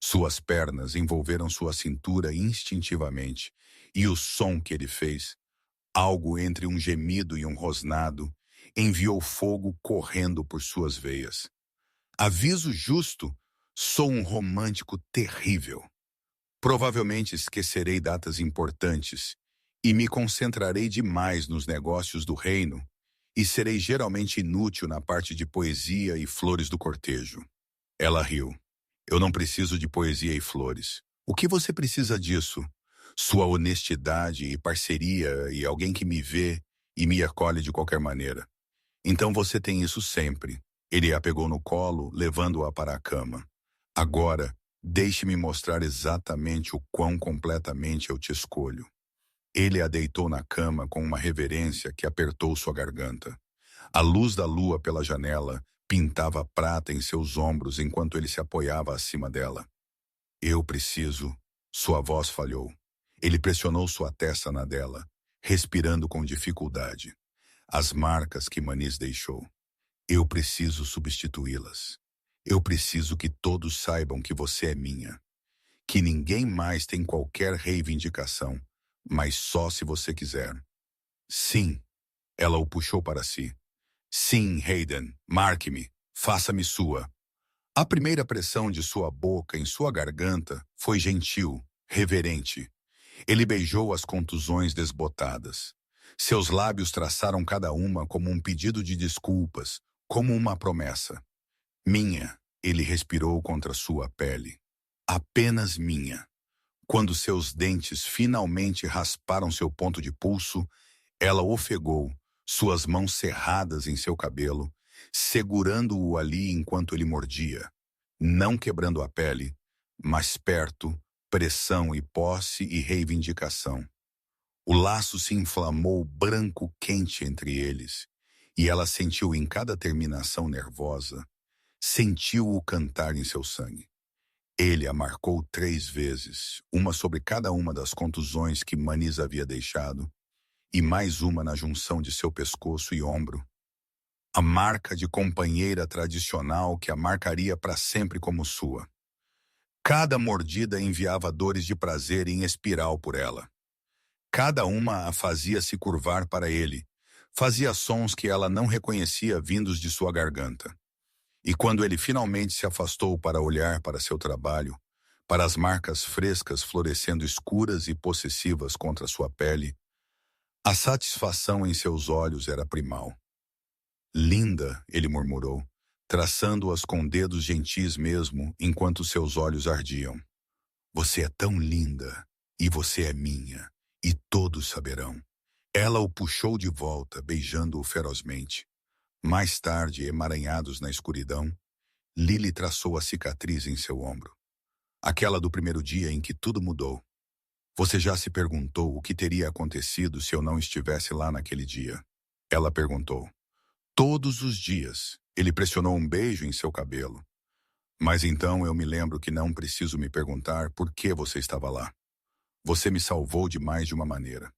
Suas pernas envolveram sua cintura instintivamente, e o som que ele fez Algo entre um gemido e um rosnado enviou fogo correndo por suas veias. Aviso justo, sou um romântico terrível. Provavelmente esquecerei datas importantes e me concentrarei demais nos negócios do reino e serei geralmente inútil na parte de poesia e flores do cortejo. Ela riu. Eu não preciso de poesia e flores. O que você precisa disso? Sua honestidade e parceria e alguém que me vê e me acolhe de qualquer maneira. Então você tem isso sempre. Ele a pegou no colo, levando-a para a cama. Agora, deixe-me mostrar exatamente o quão completamente eu te escolho. Ele a deitou na cama com uma reverência que apertou sua garganta. A luz da lua pela janela pintava prata em seus ombros enquanto ele se apoiava acima dela. Eu preciso. Sua voz falhou. Ele pressionou sua testa na dela, respirando com dificuldade. As marcas que Manis deixou. Eu preciso substituí-las. Eu preciso que todos saibam que você é minha. Que ninguém mais tem qualquer reivindicação, mas só se você quiser. Sim, ela o puxou para si. Sim, Hayden, marque-me, faça-me sua. A primeira pressão de sua boca em sua garganta foi gentil, reverente. Ele beijou as contusões desbotadas. Seus lábios traçaram cada uma como um pedido de desculpas, como uma promessa. Minha, ele respirou contra sua pele. Apenas minha. Quando seus dentes finalmente rasparam seu ponto de pulso, ela ofegou, suas mãos cerradas em seu cabelo, segurando-o ali enquanto ele mordia, não quebrando a pele, mas perto, pressão e posse e reivindicação. O laço se inflamou branco quente entre eles, e ela sentiu em cada terminação nervosa, sentiu-o cantar em seu sangue. Ele a marcou 3 vezes, uma sobre cada uma das contusões que Manis havia deixado, e mais uma na junção de seu pescoço e ombro. A marca de companheira tradicional que a marcaria para sempre como sua. Cada mordida enviava dores de prazer em espiral por ela. Cada uma a fazia se curvar para ele, fazia sons que ela não reconhecia vindos de sua garganta. E quando ele finalmente se afastou para olhar para seu trabalho, para as marcas frescas florescendo escuras e possessivas contra sua pele, a satisfação em seus olhos era primal. Linda, ele murmurou, traçando-as com dedos gentis mesmo, enquanto seus olhos ardiam. Você é tão linda, e você é minha, e todos saberão. Ela o puxou de volta, beijando-o ferozmente. Mais tarde, emaranhados na escuridão, Lily traçou a cicatriz em seu ombro. Aquela do primeiro dia em que tudo mudou. Você já se perguntou o que teria acontecido se eu não estivesse lá naquele dia? Ela perguntou. Todos os dias, ele pressionou um beijo em seu cabelo. Mas então eu me lembro que não preciso me perguntar por que você estava lá. Você me salvou de mais de uma maneira.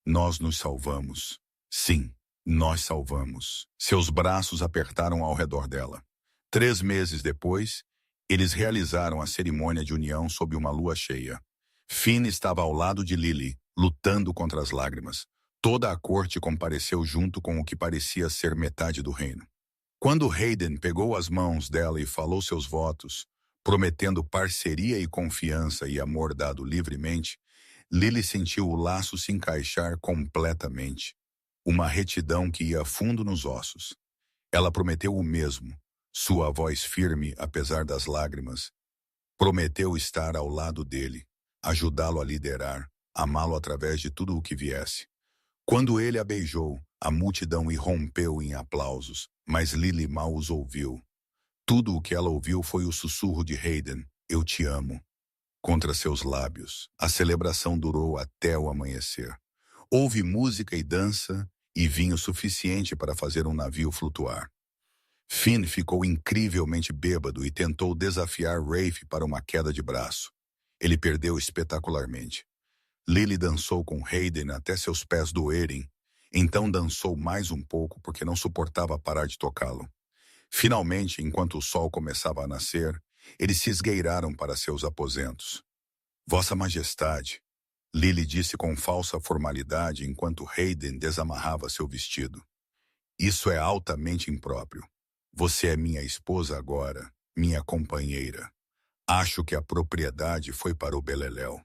Nós nos salvamos. Sim, nós salvamos. Seus braços apertaram ao redor dela. 3 meses depois, eles realizaram a cerimônia de união sob uma lua cheia. Finn estava ao lado de Lily, lutando contra as lágrimas. Toda a corte compareceu junto com o que parecia ser metade do reino. Quando Hayden pegou as mãos dela e falou seus votos, prometendo parceria e confiança e amor dado livremente, Lily sentiu o laço se encaixar completamente. Uma retidão que ia fundo nos ossos. Ela prometeu o mesmo, sua voz firme apesar das lágrimas. Prometeu estar ao lado dele, ajudá-lo a liderar, amá-lo através de tudo o que viesse. Quando ele a beijou, a multidão irrompeu em aplausos, mas Lily mal os ouviu. Tudo o que ela ouviu foi o sussurro de Hayden, eu te amo. Contra seus lábios, a celebração durou até o amanhecer. Houve música e dança, e vinho suficiente para fazer um navio flutuar. Finn ficou incrivelmente bêbado e tentou desafiar Rafe para uma queda de braço. Ele perdeu espetacularmente. Lily dançou com Hayden até seus pés doerem, então dançou mais um pouco porque não suportava parar de tocá-lo. Finalmente, enquanto o sol começava a nascer, eles se esgueiraram para seus aposentos. Vossa Majestade, Lily disse com falsa formalidade enquanto Hayden desamarrava seu vestido. Isso é altamente impróprio. Você é minha esposa agora, minha companheira. Acho que a propriedade foi para o beleléu.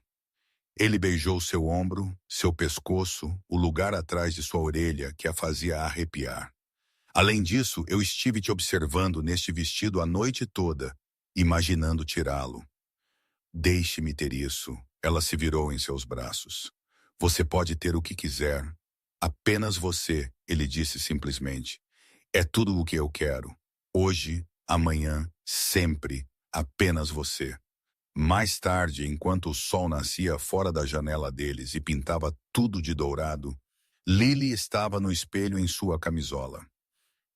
Ele beijou seu ombro, seu pescoço, o lugar atrás de sua orelha que a fazia arrepiar. Além disso, eu estive te observando neste vestido a noite toda, imaginando tirá-lo. Deixe-me ter isso. Ela se virou em seus braços. Você pode ter o que quiser. Apenas você, ele disse simplesmente. É tudo o que eu quero. Hoje, amanhã, sempre, apenas você. Mais tarde, enquanto o sol nascia fora da janela deles e pintava tudo de dourado, Lily estava no espelho em sua camisola.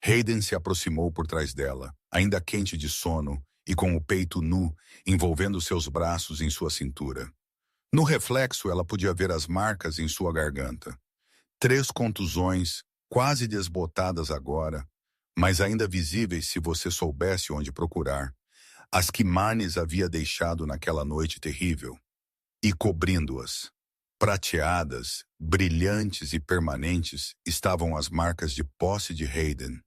Hayden se aproximou por trás dela, ainda quente de sono e com o peito nu, envolvendo seus braços em sua cintura. No reflexo, ela podia ver as marcas em sua garganta. 3 contusões, quase desbotadas agora, mas ainda visíveis se você soubesse onde procurar. As que Manes havia deixado naquela noite terrível. E cobrindo-as, prateadas, brilhantes e permanentes, estavam as marcas de posse de Hayden,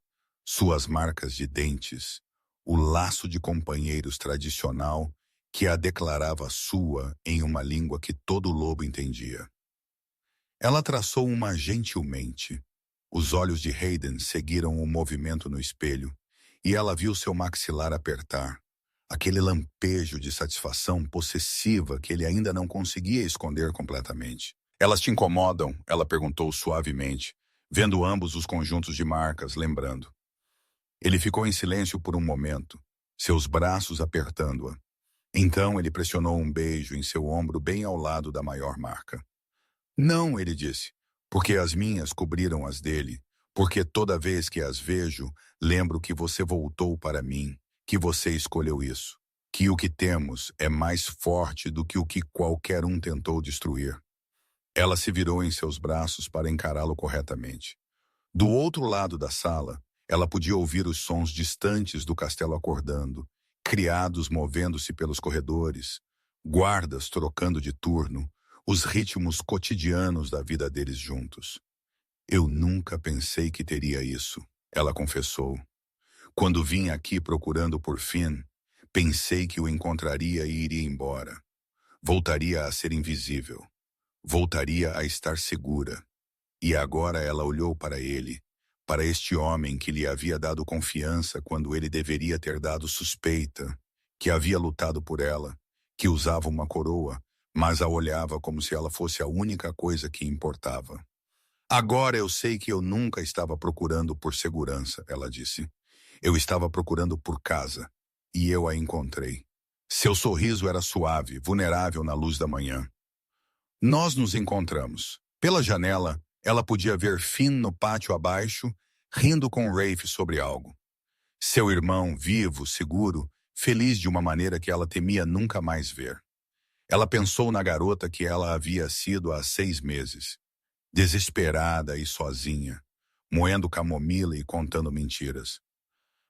suas marcas de dentes, o laço de companheiros tradicional que a declarava sua em uma língua que todo lobo entendia. Ela traçou uma gentilmente. Os olhos de Hayden seguiram o movimento no espelho, e ela viu seu maxilar apertar. Aquele lampejo de satisfação possessiva que ele ainda não conseguia esconder completamente. Elas te incomodam? Ela perguntou suavemente, vendo ambos os conjuntos de marcas, lembrando. Ele ficou em silêncio por um momento, seus braços apertando-a. Então ele pressionou um beijo em seu ombro bem ao lado da maior marca. Não, ele disse, porque as minhas cobriram as dele, porque toda vez que as vejo, lembro que você voltou para mim, que você escolheu isso, que o que temos é mais forte do que o que qualquer um tentou destruir. Ela se virou em seus braços para encará-lo corretamente. Do outro lado da sala, ela podia ouvir os sons distantes do castelo acordando, criados movendo-se pelos corredores, guardas trocando de turno, os ritmos cotidianos da vida deles juntos. Eu nunca pensei que teria isso, ela confessou. Quando vim aqui procurando por Finn, pensei que o encontraria e iria embora. Voltaria a ser invisível. Voltaria a estar segura. E agora ela olhou para ele, para este homem que lhe havia dado confiança quando ele deveria ter dado suspeita, que havia lutado por ela, que usava uma coroa, mas a olhava como se ela fosse a única coisa que importava. Agora eu sei que eu nunca estava procurando por segurança, ela disse. Eu estava procurando por casa, e eu a encontrei. Seu sorriso era suave, vulnerável na luz da manhã. Nós nos encontramos. Pela janela, ela podia ver Finn no pátio abaixo, rindo com Rafe sobre algo. Seu irmão, vivo, seguro, feliz de uma maneira que ela temia nunca mais ver. Ela pensou na garota que ela havia sido há 6 meses. Desesperada e sozinha, moendo camomila e contando mentiras.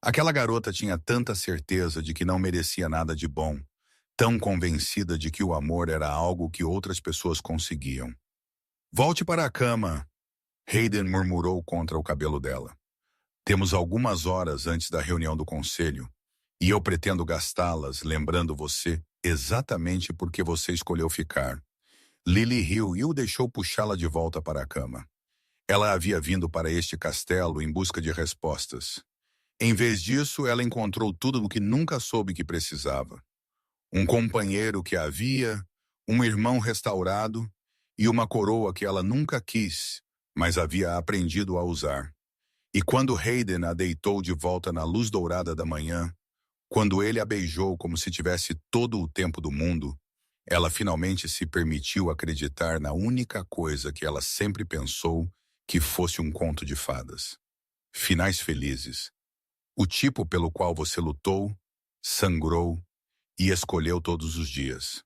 Aquela garota tinha tanta certeza de que não merecia nada de bom, tão convencida de que o amor era algo que outras pessoas conseguiam. Volte para a cama, Hayden murmurou contra o cabelo dela. Temos algumas horas antes da reunião do conselho, e eu pretendo gastá-las lembrando você exatamente porque você escolheu ficar. Lily riu e o deixou puxá-la de volta para a cama. Ela havia vindo para este castelo em busca de respostas. Em vez disso, ela encontrou tudo o que nunca soube que precisava. Um companheiro que havia, um irmão restaurado e uma coroa que ela nunca quis, mas havia aprendido a usar. E quando Hayden a deitou de volta na luz dourada da manhã, quando ele a beijou como se tivesse todo o tempo do mundo, ela finalmente se permitiu acreditar na única coisa que ela sempre pensou que fosse um conto de fadas. Finais felizes. O tipo pelo qual você lutou, sangrou e escolheu todos os dias.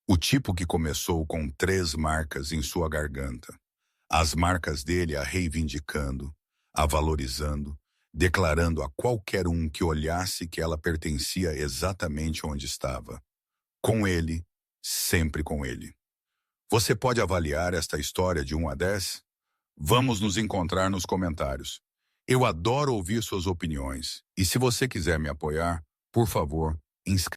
O tipo que começou com 3 marcas em sua garganta. As marcas dele a reivindicando, a valorizando, declarando a qualquer um que olhasse que ela pertencia exatamente onde estava. Com ele, sempre com ele. Você pode avaliar esta história de 1 a 10? Vamos nos encontrar nos comentários. Eu adoro ouvir suas opiniões. E se você quiser me apoiar, por favor, inscreva.